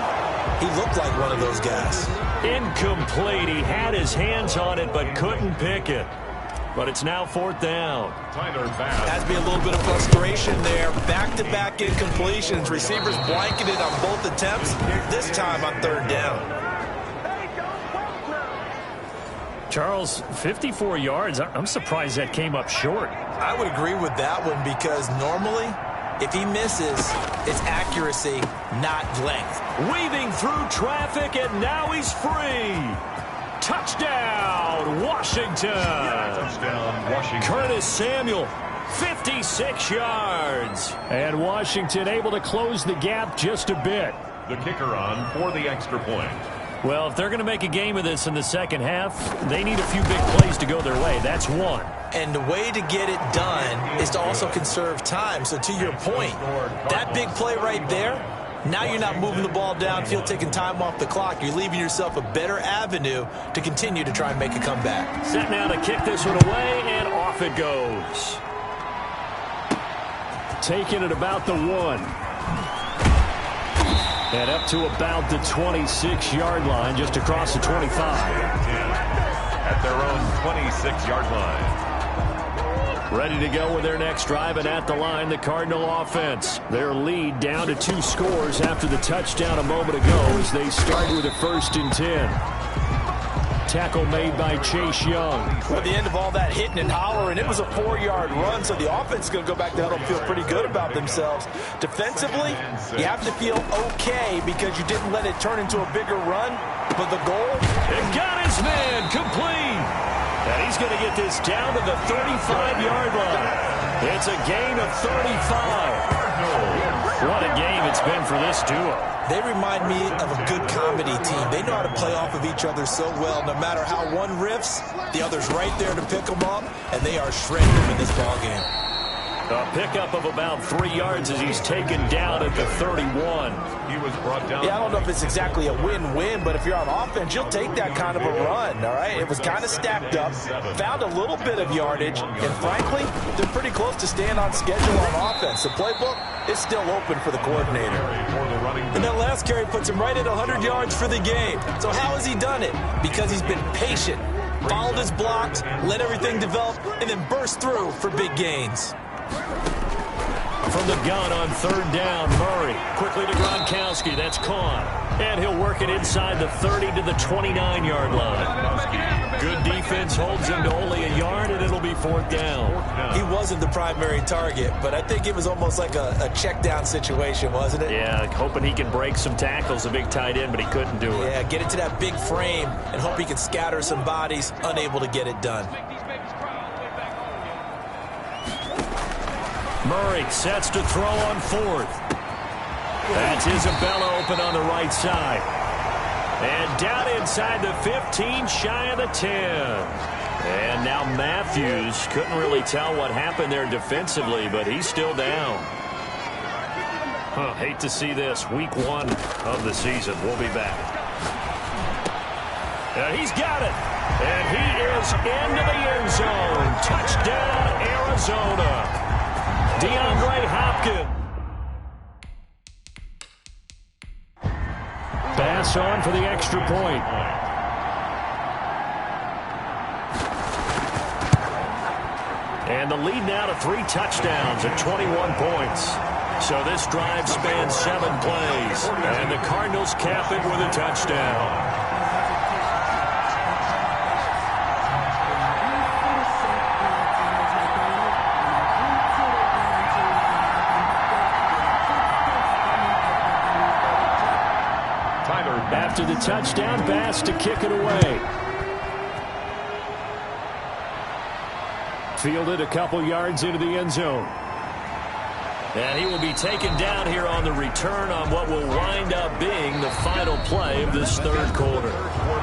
Speaker 6: he looked like one of those guys.
Speaker 5: Incomplete. He had his hands on it but couldn't pick it. But it's now 4th down.
Speaker 4: Tyler Bass.
Speaker 6: Has to be a little bit of frustration there. Back-to-back incompletions. Receivers blanketed on both attempts, this time on 3rd down.
Speaker 5: Charles, 54 yards. I'm surprised that came up short.
Speaker 6: I would agree with that one because normally, if he misses, it's accuracy, not length.
Speaker 5: Weaving through traffic, and now he's free. Touchdown, Washington.
Speaker 4: Touchdown, Washington.
Speaker 5: Curtis Samuel, 56 yards. And Washington able to close the gap just a bit.
Speaker 4: The kicker on for the extra point.
Speaker 5: Well, if they're going to make a game of this in the 2nd half, they need a few big plays to go their way. That's one.
Speaker 6: And the way to get it done is to also conserve time. So to your point, that big play right there, now you're not moving the ball downfield, taking time off the clock. You're leaving yourself a better avenue to continue to try and make a comeback.
Speaker 5: Set now to kick this one away, and off it goes. Taking it about the 1. And up to about the 26-yard line, just across the 25.
Speaker 4: At their own 26-yard line.
Speaker 5: Ready to go with their next drive, and at the line, the Cardinal offense. Their lead down to 2 scores after the touchdown a moment ago as they start with a 1st and 10. Tackle made by Chase Young.
Speaker 6: At the end of all that hitting and hollering, it was a 4-yard run, so the offense is going to go back to huddle and feel pretty good about themselves. Defensively, you have to feel okay because you didn't let it turn into a bigger run, but the goal...
Speaker 5: It got his man complete. And he's going to get this down to the 35-yard line. It's a gain of 35. What a game it's been for this duo.
Speaker 6: They remind me of a good comedy team. They know how to play off of each other so well. No matter how one riffs, the other's right there to pick them up, and they are shredding them in this ballgame.
Speaker 5: A pickup of about 3 yards as he's taken down at the 31.
Speaker 4: He was brought down.
Speaker 6: Yeah, I don't know if it's exactly a win-win, but if you're on offense, you'll take that kind of a run, all right? It was kind of stacked up, found a little bit of yardage, and frankly, they're pretty close to staying on schedule on offense. The playbook is still open for the coordinator. And that last carry puts him right at 100 yards for the game. So how has he done it? Because he's been patient, followed his blocks, let everything develop, and then burst through for big gains.
Speaker 5: From the gun on 3rd down, Murray. Quickly to Gronkowski. That's caught. And he'll work it inside the 30 to the 29-yard line. Good defense holds him to only a yard, and it'll be 4th down.
Speaker 6: He wasn't the primary target, but I think it was almost like a check down situation, wasn't it?
Speaker 5: Yeah, hoping he can break some tackles, a big tight end, but he couldn't do it.
Speaker 6: Yeah, get into that big frame and hope he can scatter some bodies, unable to get it done.
Speaker 5: Murray sets to throw on 4th. That's Isabella open on the right side. And down inside the 15, shy of the 10. And now Matthews couldn't really tell what happened there defensively, but he's still down. Hate to see this. Week 1 of the season. We'll be back. And he's got it. And he is into the end zone. Touchdown, Arizona. DeAndre Hopkins. Pass on for the extra point. And the lead now to 3 touchdowns at 21 points. So this drive spans 7 plays. And the Cardinals cap it with a touchdown. After the touchdown pass to kick it away. Fielded a couple yards into the end zone. And he will be taken down here on the return on what will wind up being the final play of this 3rd quarter.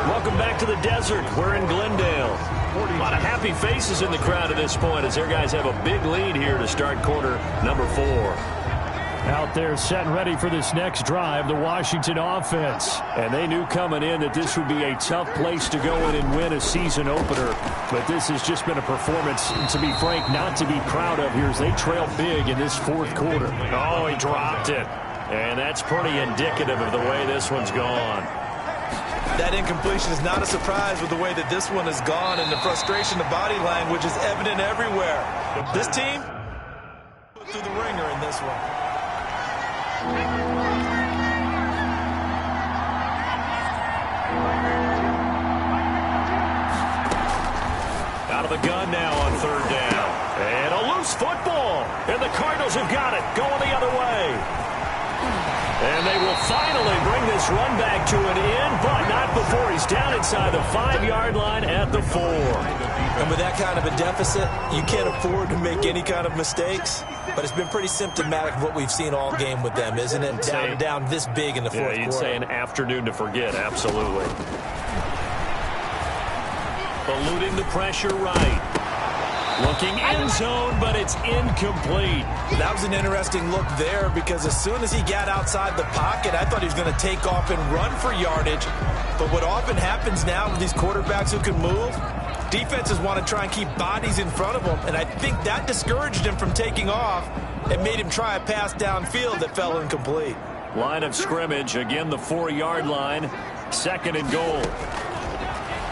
Speaker 5: Welcome back to the desert. We're in Glendale. A lot of happy faces in the crowd at this point as their guys have a big lead here to start quarter number 4. Out there set and ready for this next drive, the Washington offense. And they knew coming in that this would be a tough place to go in and win a season opener. But this has just been a performance, to be frank, not to be proud of here as they trail big in this 4th quarter. Oh, he dropped it. And that's pretty indicative of the way this one's gone.
Speaker 6: That incompletion is not a surprise with the way that this one has gone, and the frustration, the body language is evident everywhere. This team through the ringer in this one.
Speaker 5: Out of the gun now on 3rd down. And a loose football. And the Cardinals have got it. Going the other way. And they will finally bring this run back to an end, but not before he's down inside the 5-yard line at the 4.
Speaker 6: And with that kind of a deficit, you can't afford to make any kind of mistakes. But it's been pretty symptomatic of what we've seen all game with them, isn't it? Down this big in the 4th quarter.
Speaker 5: Yeah, you'd say an afternoon to forget, absolutely. Eluding the pressure right. Looking end zone, but it's incomplete.
Speaker 6: That was an interesting look there because as soon as he got outside the pocket, I thought he was going to take off and run for yardage. But what often happens now with these quarterbacks who can move, defenses want to try and keep bodies in front of them, and I think that discouraged him from taking off and made him try a pass downfield that fell incomplete.
Speaker 5: Line of scrimmage, again the 4-yard line, 2nd and goal.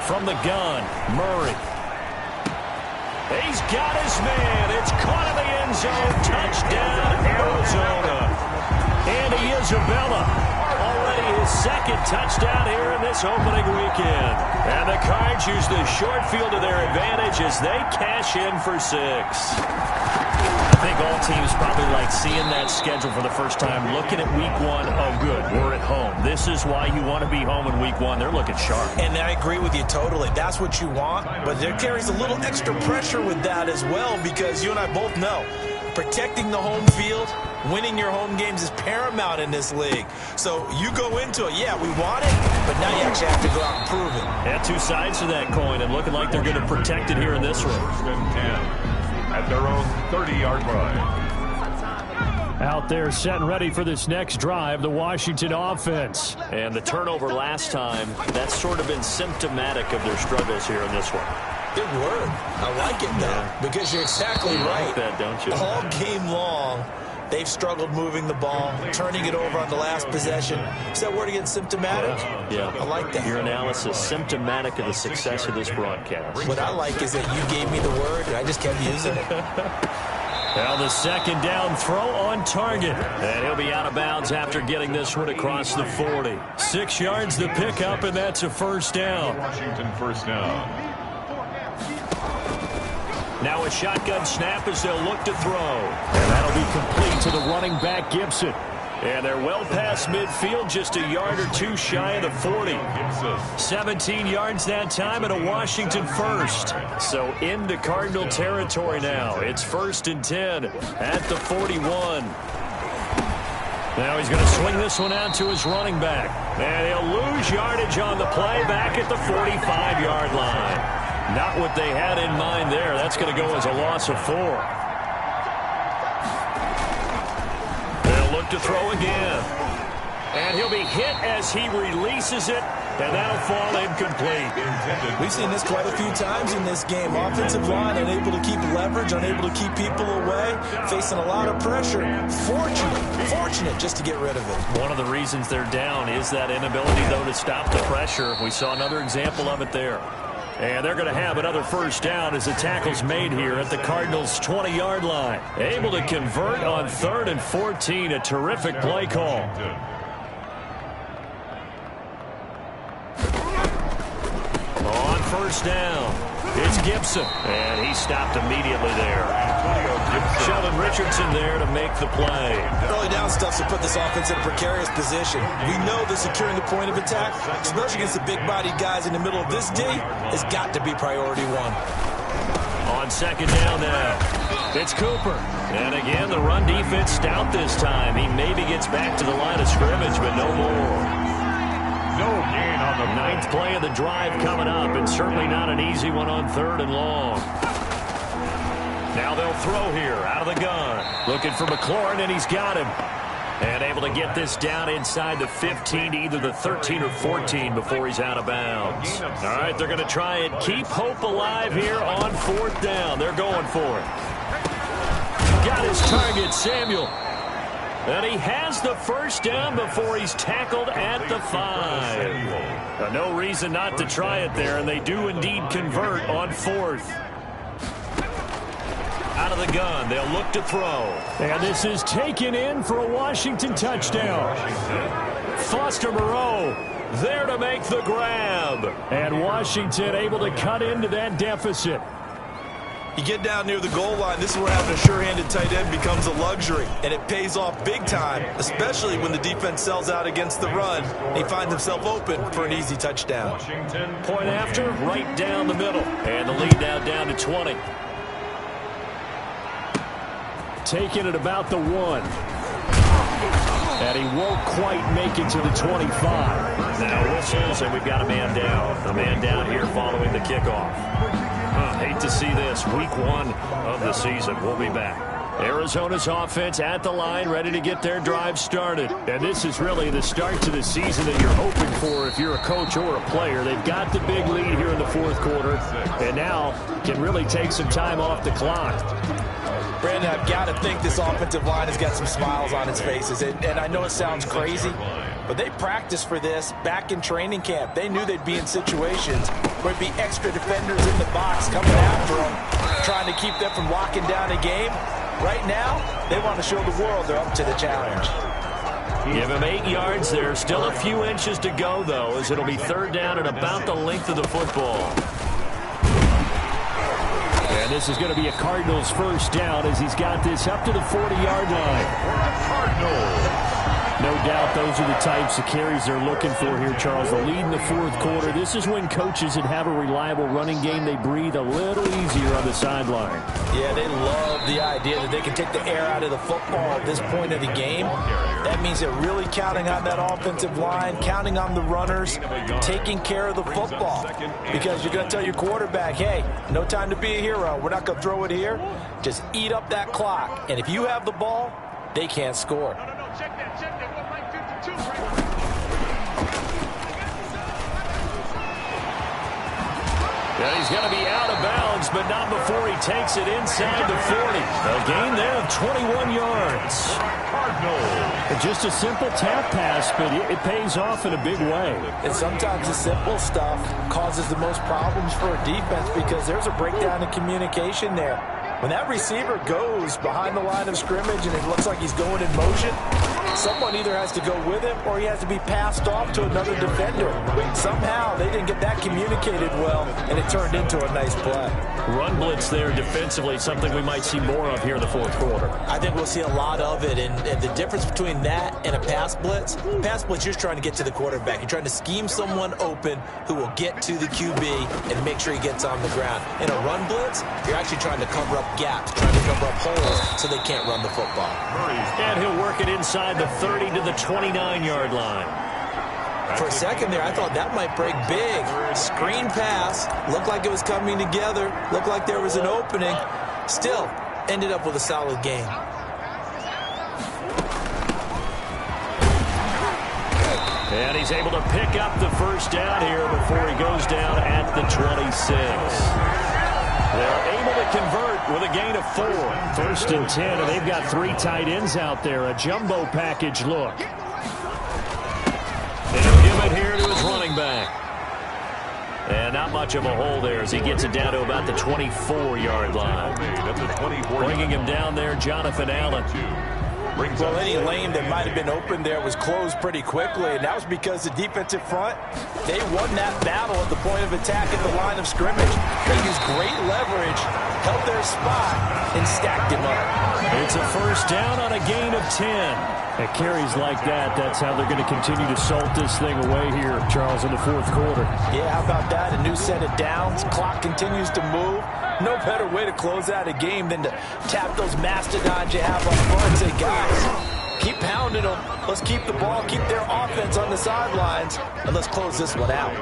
Speaker 5: From the gun, Murray. He's got his man. It's caught in the end zone. Touchdown, Arizona. Andy Isabella, already his second touchdown here in this opening weekend. And the Cards use the short field to their advantage as they cash in for 6.
Speaker 7: I think all teams probably like seeing that schedule for the first time, looking at week 1. Oh, good, we're at home. This is why you want to be home in week 1. They're looking sharp.
Speaker 6: And I agree with you totally. That's what you want, but there carries a little extra pressure with that as well, because you and I both know protecting the home field, winning your home games is paramount in this league. So you go into it, yeah, we want it, but now you actually have to go out and prove it.
Speaker 7: Yeah, 2 sides to that coin, and looking like they're going to protect it here in this one.
Speaker 4: First and 10 at their own 30-yard line.
Speaker 5: Out there set and ready for this next drive, the Washington offense.
Speaker 7: And the turnover last time, that's sort of been symptomatic of their struggles here in this one.
Speaker 6: Good word. I like it, though, because you're exactly right.
Speaker 7: Like that, don't you?
Speaker 6: All game long, they've struggled moving the ball, turning it over on the last possession. Is that word again, symptomatic?
Speaker 7: Yeah.
Speaker 6: I like that.
Speaker 7: Your analysis, symptomatic of the success of this broadcast.
Speaker 6: What I like is that you gave me the word, and I just kept using it.
Speaker 5: Now the second down throw on target.
Speaker 7: And he'll be out of bounds after getting this one across the 40.
Speaker 5: 6 yards the pickup, and that's a first down.
Speaker 4: Washington first down.
Speaker 5: Now a shotgun snap as they'll look to throw. And that'll be complete to the running back, Gibson.
Speaker 7: And they're well past midfield, just a yard or 2 shy of the 40.
Speaker 5: 17 yards that time and a Washington first.
Speaker 7: So into Cardinal territory now. It's 1st and 10 at the 41.
Speaker 5: Now he's going to swing this one out to his running back. And he'll lose yardage on the play back at the 45-yard line. Not what they had in mind there. That's going to go as a loss of 4. They'll look to throw again. And he'll be hit as he releases it, and that'll fall incomplete.
Speaker 6: We've seen this quite a few times in this game. Offensive line unable to keep leverage, unable to keep people away, facing a lot of pressure. Fortunate just to get rid of it.
Speaker 7: One of the reasons they're down is that inability, though, to stop the pressure. We saw another example of it there.
Speaker 5: And they're going to have another first down as the tackle's made here at the Cardinals' 20-yard line. Able to convert on 3rd and 14. A terrific play call. On first down, it's Gibson. And he stopped immediately there. Sheldon Richardson there to make the play.
Speaker 6: Early down stuff to put this offense in a precarious position. We know that securing the point of attack, especially against the big-bodied guys in the middle of this D, has got to be priority 1.
Speaker 5: On second down now, it's Cooper.
Speaker 7: And again, the run defense stout this time. He maybe gets back to the line of scrimmage, but no more.
Speaker 4: No gain on the
Speaker 7: 9th play of the drive coming up, and certainly not an easy one on 3rd and long.
Speaker 5: Now they'll throw here out of the gun. Looking for McLaurin, and he's got him.
Speaker 7: And able to get this down inside the 15 to either the 13 or 14 before he's out of bounds.
Speaker 5: All right, they're going to try and keep hope alive here on 4th down. They're going for it. Got his target, Samuel. And he has the first down before he's tackled at the 5. No reason not to try it there, and they do indeed convert on 4th. Out of the gun, they'll look to throw. And this is taken in for a Washington touchdown. Foster Moreau there to make the grab. And Washington able to cut into that deficit.
Speaker 6: You get down near the goal line, this is where having a sure-handed tight end becomes a luxury, and it pays off big time, especially when the defense sells out against the run, and he finds himself open for an easy touchdown.
Speaker 5: Point after, right down the middle, and the lead now down to 20. Taking it about the 1. And he won't quite make it to the 25.
Speaker 7: Now whistles, and we've got a man down. A man down here following the kickoff. Hate to see this. Week 1 of the season. We'll be back.
Speaker 5: Arizona's offense at the line, ready to get their drive started. And this is really the start to the season that you're hoping for if you're a coach or a player. They've got the big lead here in the 4th quarter, and now can really take some time off the clock.
Speaker 6: Brandon, I've got to think this offensive line has got some smiles on its faces. And I know it sounds crazy, But they practiced for this back in training camp. They knew they'd be in situations where there'd be extra defenders in the box coming after them, trying to keep them from locking down a game. Right now, they want to show the world they're up to the challenge.
Speaker 7: Give him 8 yards there. Still a few inches to go, though, as it'll be third down and about the length of the football.
Speaker 5: And this is going to be a Cardinals first down as he's got this up to the 40-yard line.
Speaker 4: Cardinals.
Speaker 5: No doubt those are the types of carries they're looking for here, Charles. The lead in the fourth quarter. This is when coaches that have a reliable running game, they breathe a little easier on the sideline.
Speaker 6: Yeah, they love the idea that they can take the air out of the football at this point of the game. That means they're really counting on that offensive line, counting on the runners, taking care of the football. Because you're going to tell your quarterback, hey, no time to be a hero. We're not going to throw it here. Just eat up that clock. And if you have the ball, they can't score.
Speaker 9: Check that. 1-9-52 right now.
Speaker 7: And he's going to be out of bounds, but not before he takes it inside the 40. A gain there of 21 yards.
Speaker 5: And just a simple tap pass, but it pays off in a big way.
Speaker 6: And sometimes the simple stuff causes the most problems for a defense because there's a breakdown in communication there. When that receiver goes behind the line of scrimmage and it looks like he's going in motion, someone either has to go with him or he has to be passed off to another defender. Somehow they didn't get that communicated well, and it turned into a nice play.
Speaker 7: Run blitz there defensively, something we might see more of here in the fourth quarter.
Speaker 6: I think we'll see a lot of it, and the difference between that and a pass blitz, you're trying to get to the quarterback. You're trying to scheme someone open who will get to the QB and make sure he gets on the ground. In a run blitz, you're actually trying to cover up gaps, trying to cover up holes so they can't run the football.
Speaker 7: And he'll work it inside the 30 to the 29-yard line.
Speaker 6: For a second there, I thought that might break big. Screen pass, looked like it was coming together, looked like there was an opening. Still, ended up with a solid game.
Speaker 7: And he's able to pick up the first down here before he goes down at the 26. They're able to convert with a gain of 4.
Speaker 5: 1st and 10, and they've got 3 tight ends out there. A jumbo package look.
Speaker 7: And he'll give it here to his running back. And not much of a hole there as he gets it down to about the 24-yard line. Bringing him down there, Jonathan Allen.
Speaker 6: Well, any lane that might have been open there was closed pretty quickly, and that was because the defensive front, they won that battle at the point of attack at the line of scrimmage. They used great leverage, held their spot, and stacked him up.
Speaker 5: It's a first down on a gain of 10. At carries like that, that's how they're going to continue to salt this thing away here, Charles, in the fourth quarter.
Speaker 6: Yeah, how about that? A new set of downs. Clock continues to move. No better way to close out a game than to tap those mastodons you have up front and say, guys, keep pounding them. Let's keep the ball, keep their offense on the sidelines, and let's close this one out.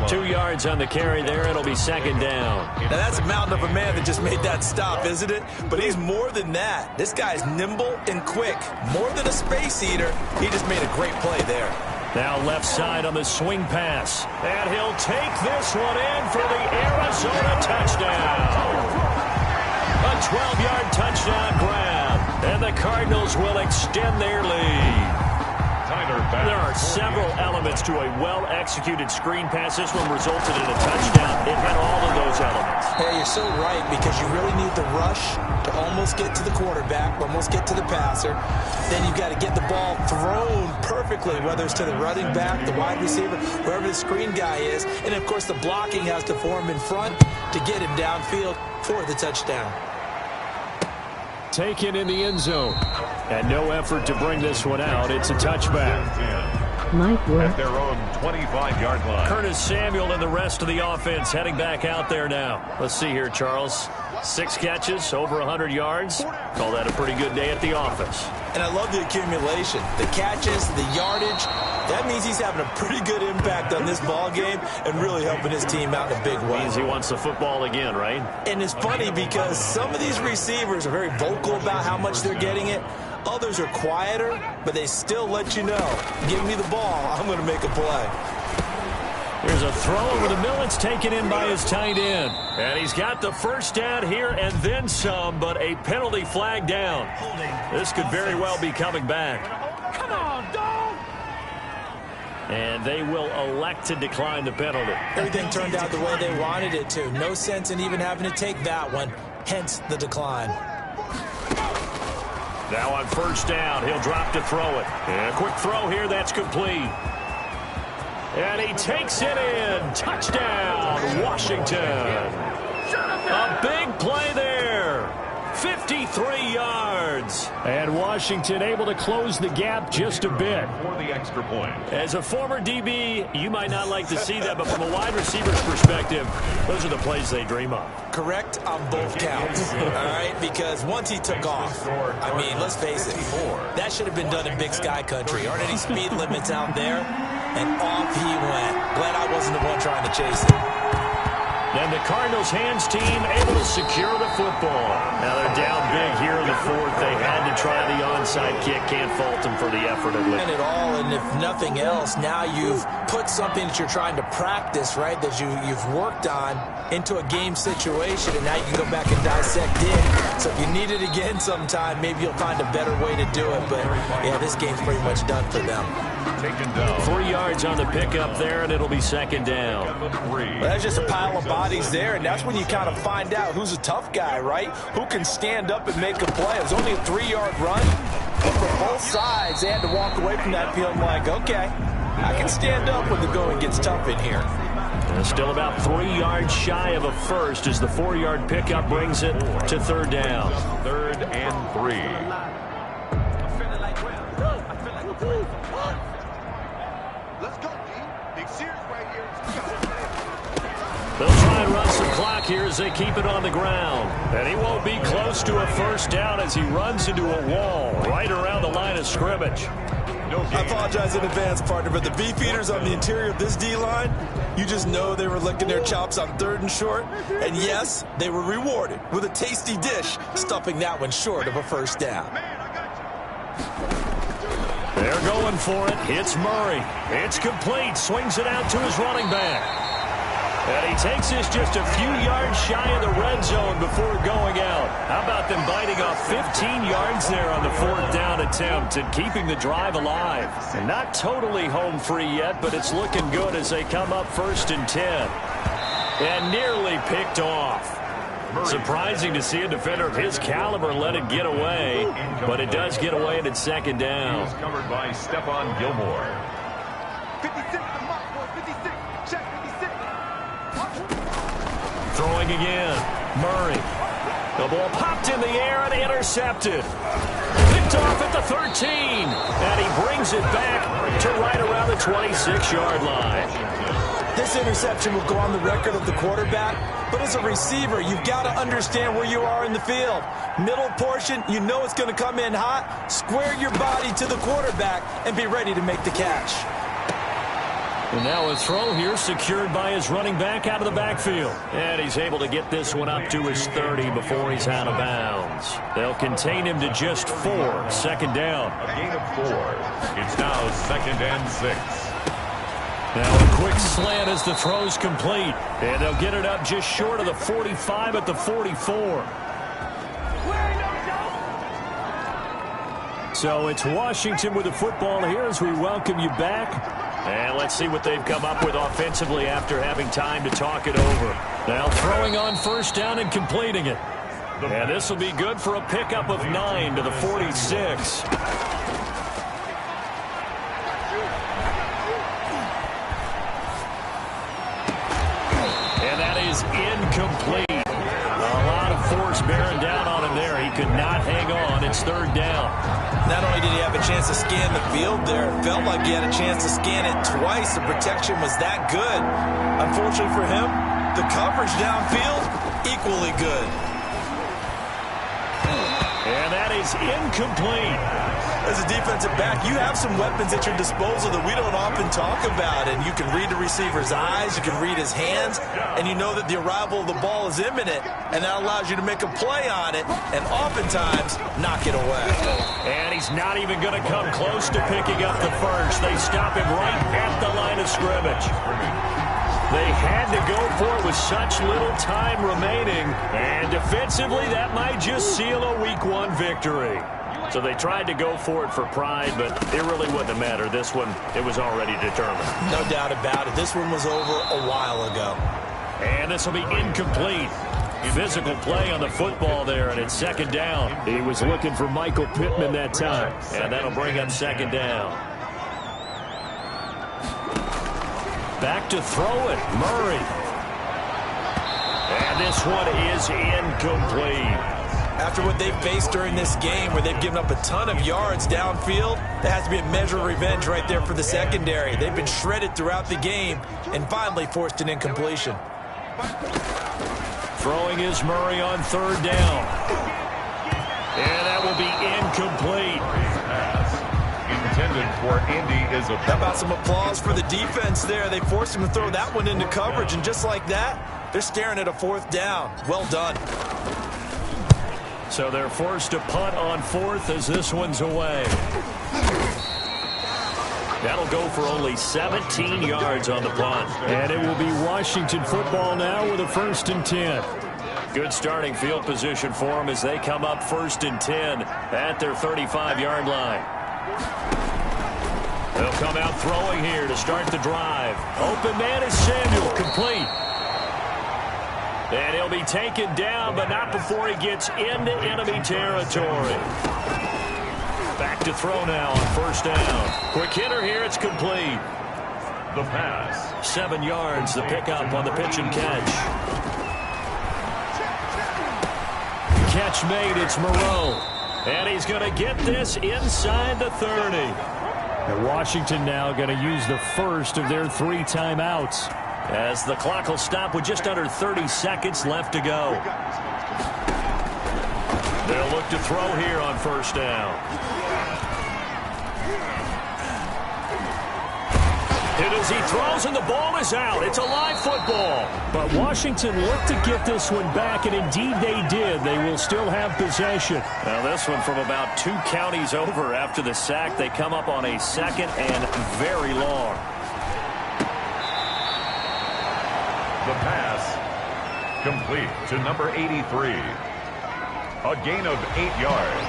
Speaker 7: 2 yards on the carry there. It'll be second down.
Speaker 6: Now, that's a mountain of a man that just made that stop, isn't it? But he's more than that. This guy's nimble and quick. More than a space eater. He just made a great play there.
Speaker 7: Now left side on the swing pass. And he'll take this one in for the Arizona touchdown. A 12-yard touchdown grab. And the Cardinals will extend their lead. There are several elements to a well-executed screen pass. This one resulted in a touchdown. It had all of those elements.
Speaker 6: Hey, you're so right, because you really need the rush to almost get to the quarterback, almost get to the passer. Then you've got to get the ball thrown perfectly, whether it's to the running back, the wide receiver, wherever the screen guy is. And, of course, the blocking has to form in front to get him downfield for the touchdown.
Speaker 5: Taken in the end zone. And no effort to bring this one out. It's a touchback.
Speaker 2: Mike
Speaker 4: At their own 25-yard line.
Speaker 7: Curtis Samuel and the rest of the offense heading back out there now. Let's see here, Charles. 6 catches, over 100 yards. Call that a pretty good day at the office.
Speaker 6: And I love the accumulation. The catches, the yardage. That means he's having a pretty good impact on this ball game and really helping his team out in a big way.
Speaker 7: Means he wants the football again, right?
Speaker 6: And it's funny because some of these receivers are very vocal about how much they're getting it. Others are quieter, but they still let you know, give me the ball, I'm going to make a play.
Speaker 7: Here's a throw over the middle. It's taken in by his tight end. And he's got the first down here and then some, but a penalty flag down. This could very well be coming back.
Speaker 9: Come on, dog!
Speaker 5: And they will elect to decline the penalty.
Speaker 6: Everything turned out the way they wanted it to. No sense in even having to take that one, hence the decline.
Speaker 5: Now on first down, he'll drop to throw it. And a quick throw here, that's complete. And he takes it in. Touchdown, Washington. A big play there. 53 yards. And Washington able to close the gap just a bit.
Speaker 4: For the extra point.
Speaker 5: As a former DB, you might not like to see that, but from a wide receiver's perspective, those are the plays they dream of.
Speaker 6: Correct on both counts, all right? Because once he took off, I mean, let's face it, that should have been done in Big Sky Country. Aren't any speed limits out there? And off he went. Glad I wasn't the one trying to chase it.
Speaker 5: And the Cardinals hands team able to secure the football. Now they're down big here in the fourth. They had to try the onside kick. Can't fault them for the effort at least.
Speaker 6: And it all, and if nothing else, now you've put something that you're trying to practice, right, that you've worked on into a game situation, and now you can go back and dissect it. So if you need it again sometime, maybe you'll find a better way to do it. But, yeah, this game's pretty much done for them.
Speaker 5: 3 yards on the pickup there, and it'll be second down.
Speaker 6: Well, that's just a pile of bodies there, and that's when you kind of find out who's a tough guy, right? Who can stand up and make a play. It was only a 3-yard run, but for both sides, they had to walk away from that field like, okay, I can stand up when the going gets tough in here.
Speaker 5: And still about 3 yards shy of a first as the 4-yard pickup brings it to third down.
Speaker 4: 3rd and 3.
Speaker 5: They'll try and run some clock here as they keep it on the ground. And he won't be close to a first down as he runs into a wall right around the line of scrimmage.
Speaker 6: I apologize in advance, partner, but the beefeaters on the interior of this D-line, you just know they were licking their chops on 3rd and short. And yes, they were rewarded with a tasty dish, stuffing that one short of a first down.
Speaker 5: They're going for it. It's Murray. It's complete. Swings it out to his running back. And he takes this just a few yards shy of the red zone before going out. How about them biting off 15 yards there on the 4th down attempt and keeping the drive alive? And not totally home free yet, but it's looking good as they come up 1st and 10. And nearly picked off. Surprising to see a defender of his caliber let it get away, but it does get away and it's second down.
Speaker 4: He was covered by Stephon Gilmore.
Speaker 9: 56 the mark, boy. 56. Check 56.
Speaker 5: Throwing again. Murray. The ball popped in the air and intercepted. Picked off at the 13. And he brings it back to right around the 26-yard line.
Speaker 6: This interception will go on the record of the quarterback, but as a receiver, you've got to understand where you are in the field. Middle portion, you know it's going to come in hot. Square your body to the quarterback and be ready to make the catch.
Speaker 5: And now a throw here secured by his running back out of the backfield. And he's able to get this one up to his 30 before he's out of bounds. They'll contain him to just 4. Second down.
Speaker 4: A gain of 4. It's now 2nd and 6.
Speaker 5: Now a quick slant as the throw's complete. And they'll get it up just short of the 45 at the 44. So it's Washington with the football here as we welcome you back. And let's see what they've come up with offensively after having time to talk it over. Now throwing on first down and completing it. And this will be good for a pickup of 9 to the 46. And that is incomplete. A lot of force bearing down on him there. He could not hang on. It's third down.
Speaker 6: Not only did he have a chance to scan the field there, it felt like he had a chance to scan it twice. The protection was that good. Unfortunately for him, the coverage downfield, equally good.
Speaker 5: And that is incomplete.
Speaker 6: As a defensive back, you have some weapons at your disposal that we don't often talk about. And you can read the receiver's eyes, you can read his hands, and you know that the arrival of the ball is imminent. And that allows you to make a play on it and oftentimes knock it away.
Speaker 5: And he's not even going to come close to picking up the first. They stop him right at the line of scrimmage. They had to go for it with such little time remaining. And defensively, that might just seal a Week 1 victory. So they tried to go for it for pride, but it really wouldn't have mattered. This one, it was already determined.
Speaker 6: No doubt about it. This one was over a while ago.
Speaker 5: And this will be incomplete. Physical play on the football there, and it's second down. He was looking for Michael Pittman that time, and that'll bring up second down. Back to throw it, Murray. And this one is incomplete.
Speaker 6: After what they've faced during this game, where they've given up a ton of yards downfield, there has to be a measure of revenge right there for the secondary. They've been shredded throughout the game and finally forced an incompletion.
Speaker 5: Throwing is Murray on third down. And that will be incomplete.
Speaker 4: Intended for Indy is a...
Speaker 6: How about some applause for the defense there? They forced him to throw that one into coverage, and just like that, they're staring at a fourth down. Well done.
Speaker 5: So they're forced to punt on fourth as this one's away. That'll go for only 17 yards on the punt. And it will be Washington football now with a 1st and 10. Good starting field position for them as they come up 1st and 10 at their 35-yard line. They'll come out throwing here to start the drive. Open man is Samuel, complete. And he'll be taken down, but not before he gets into enemy territory. Back to throw now on 1st down. Quick hitter here, it's complete.
Speaker 4: The pass.
Speaker 5: 7 yards, the pickup on the pitch and catch. Catch made, it's Moreau. And he's going to get this inside the 30. And Washington now going to use the first of their 3 timeouts, as the clock will stop with just under 30 seconds left to go. They'll look to throw here on 1st down. And as he throws and the ball is out, it's a live football. But Washington looked to get this one back, and indeed they did. They will still have possession. Now this one from about 2 counties over after the sack. They come up on a 2nd and very long.
Speaker 4: The pass complete to number 83. A gain of 8 yards.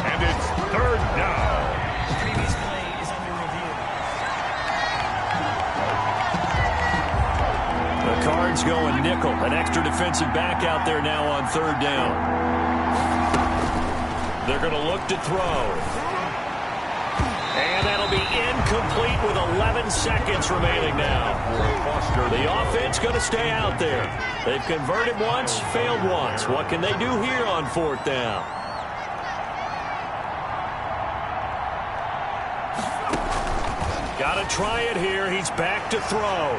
Speaker 4: And it's 3rd down.
Speaker 10: Previous play is under review.
Speaker 5: The Cards going nickel. An extra defensive back out there now on 3rd down. They're going to look to throw. And that'll be incomplete with 11 seconds remaining now. The offense going to stay out there. They've converted once, failed once. What can they do here on 4th down? Got to try it here. He's back to throw.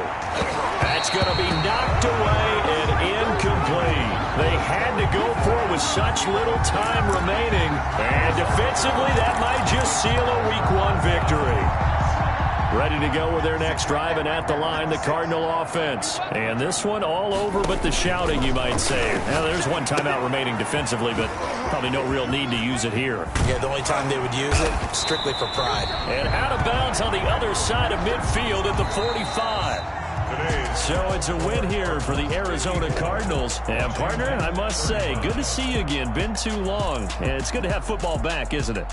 Speaker 5: That's going to be knocked away and incomplete. They had to go for it with such little time remaining. And defensively, that might just seal a Week 1 victory. Ready to go with their next drive, and at the line, the Cardinal offense. And this one all over but the shouting, you might say. Now, there's 1 timeout remaining defensively, but probably no real need to use it here.
Speaker 6: Yeah, the only time they would use it, strictly for pride.
Speaker 5: And out of bounds on the other side of midfield at the 45. So it's a win here for the Arizona Cardinals. And, partner, I must say, good to see you again. Been too long. And it's good to have football back, isn't it?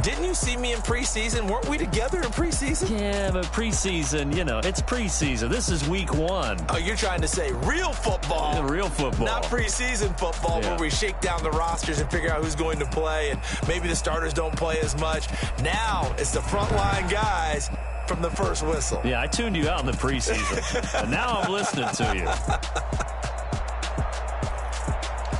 Speaker 6: Didn't you see me in preseason? Weren't we together in preseason?
Speaker 5: Yeah, but preseason, you know, it's preseason. This is Week 1.
Speaker 6: Oh, you're trying to say real football.
Speaker 5: Yeah, real football.
Speaker 6: Not preseason football, where we shake down the rosters and figure out who's going to play, and maybe the starters don't play as much. Now it's the frontline guys from the first whistle.
Speaker 5: Yeah, I tuned you out in the preseason. And now I'm listening to you.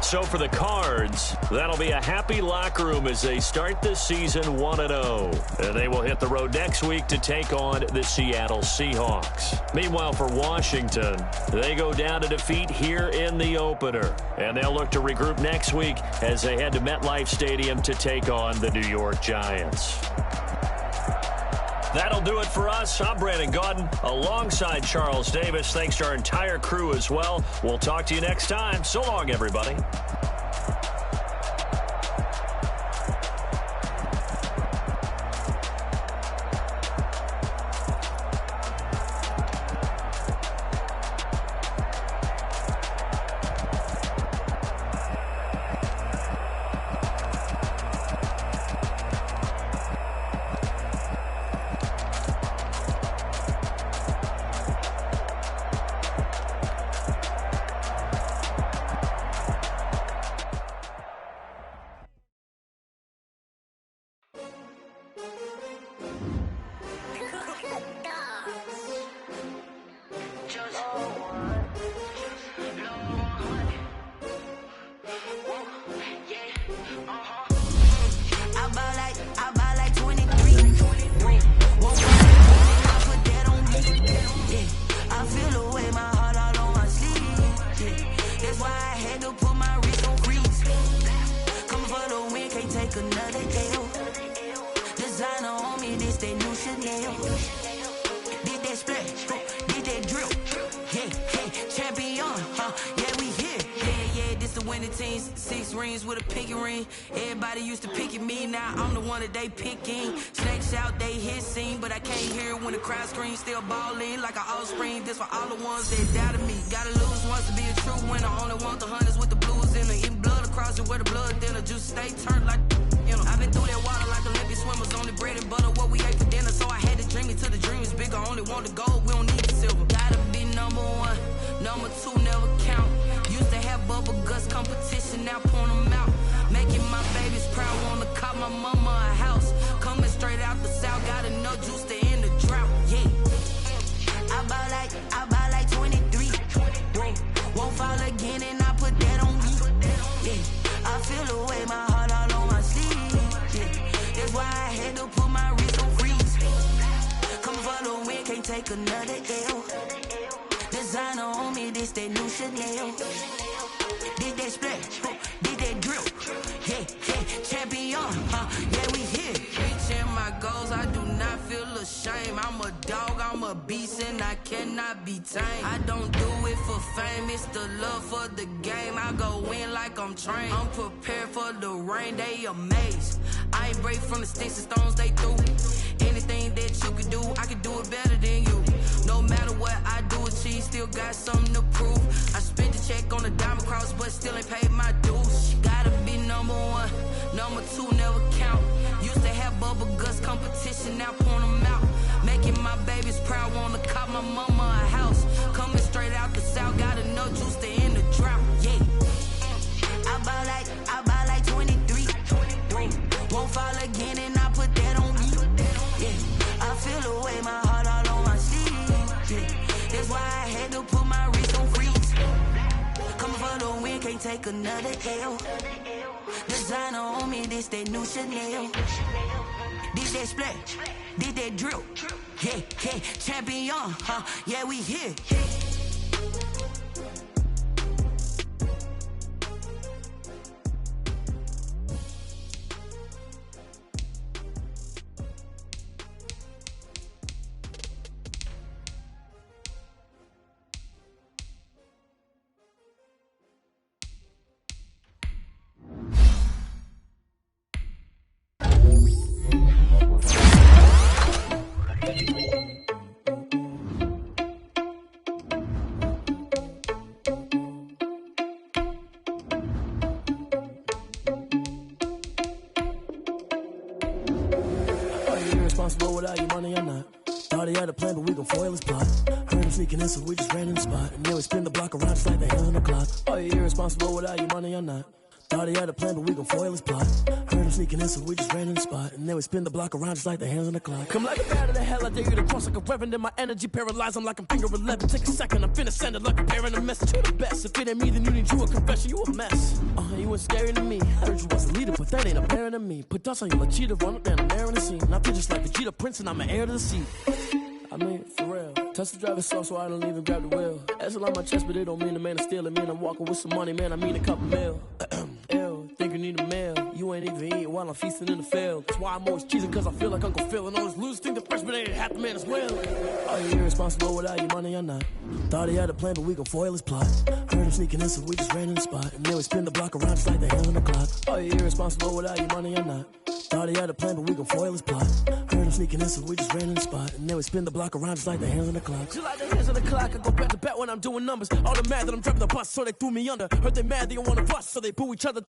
Speaker 5: So for the Cards, that'll be a happy locker room as they start this season 1-0. And they will hit the road next week to take on the Seattle Seahawks. Meanwhile, for Washington, they go down to defeat here in the opener. And they'll look to regroup next week as they head to MetLife Stadium to take on the New York Giants. That'll do it for us. I'm Brandon Gaudin alongside Charles Davis. Thanks to our entire crew as well. We'll talk to you next time. So long, everybody.
Speaker 3: champion, yeah, we here. Yeah, this the winning teams. 6 rings with a pinky ring. Everybody used to pick at me, now I'm the one that they picking. Snakes out, they hit scene, but I can't hear it when the crowd screams. Still ballin' like an offspring. This for all the ones that doubted me. Gotta lose once to be a true winner. Only want the hunters with the blues in it. Eating blood across it where the blood thinner. Juice stay turned like, you know. I've been through that water like Olympic swimmers. Only bread and butter, what we ate for dinner. So I had to dream it till the dream is bigger. Only want the gold, we don't need the silver. Gotta be number 1, number 2 never count. Used to have bubble guts competition, now point them out. Making my babies proud, wanna cop my mama a house. Coming straight out the south, got enough juice to end the drought. Yeah, I bought like 23. Whoa, won't fall again, and I put that on me. Yeah, I feel the way, my heart all on my sleeve. Yeah, that's why I had to put my wrist on freeze. Coming for the win, can't take another L. Designer on me, this that new Chanel. Did that splash, did that drill. Yeah, champion, yeah, we here. Reaching my goals, I do not feel ashamed. I'm a dog, I'm a beast, and I cannot be tamed. I don't do it for fame, it's the love for the game. I go in like I'm trained. I'm prepared for the rain, they amazed. I ain't break from the sticks and stones they threw. Anything that you can do, I can do it better than you. No matter what I do, achieve, still got something to prove. I spent the check on the diamond cross, but still ain't paid my dues. Gotta be number 1, number 2 never count. Used to have bubble guts competition, now point them out. Making my babies proud, wanna cop my mama a house. Coming straight out the south, got enough juice to end the drought. Yeah, I bought like 23. Won't fall again, and I put that on me. Yeah, I feel the way, my heart all on my sleeve. Yeah, that's why I had to put my wrist on freeze. Coming for the win, can't take another L. Designer on me, this that new Chanel. Did that splash, did that drill. Yeah, champion, yeah, we here.
Speaker 11: Responsible without your money or not. Thought he had a plan, but we gon' foil his plot. Heard him sneaking in, so we just ran in the spot. And then we spin the block around just like the hands on the clock. Are you irresponsible without your money or not? Thought he had a plan, but we gon' foil his plot. Heard him sneaking in, so we just ran in the spot. And then we spin the block around just like the hands on the clock. Come like a bat of the hell, I dare you to cross like a reverend. And my energy paralyzed, I'm like I'm finger 11. Take a second, I'm finna send it like a parent a message. You the best, if it ain't me, then you need you a confession. You a mess. You was scary to me. Heard you was a leader, but that ain't apparent to me. Put dust on you like cheetah, run up down the air in the scene. And I feel just like Vegeta Prince, and I'm an heir to the seat. I mean, for real. Touch the driver's soft, so I don't even grab the wheel. That's on my chest, but it don't mean the man is stealing. Man, I'm walking with some money, man, I mean a couple mil. Ew, think you need a meal. You ain't even eating while I'm feasting in the field. That's why I'm always cheesing, cause I feel like Uncle Phil. And all those losers think the freshman ain't half the man as well. Are you irresponsible without your money or not? Thought he had a plan, but we gon' foil his plot. Heard him sneaking in, so we just ran in the spot. And then we spin the block around just like the hands on the clock. Are you irresponsible without your money or not? Thought he had a plan, but we gon' foil his plot. Heard him sneaking in, so we just ran in the spot. And then we spin the block around just like the hands on the clock. Just like the hands on the clock, I go back to back when I'm doing numbers. All the mad that I'm driving the bus, so they threw me under. Heard they mad, they don't wanna bust, so they boo each other.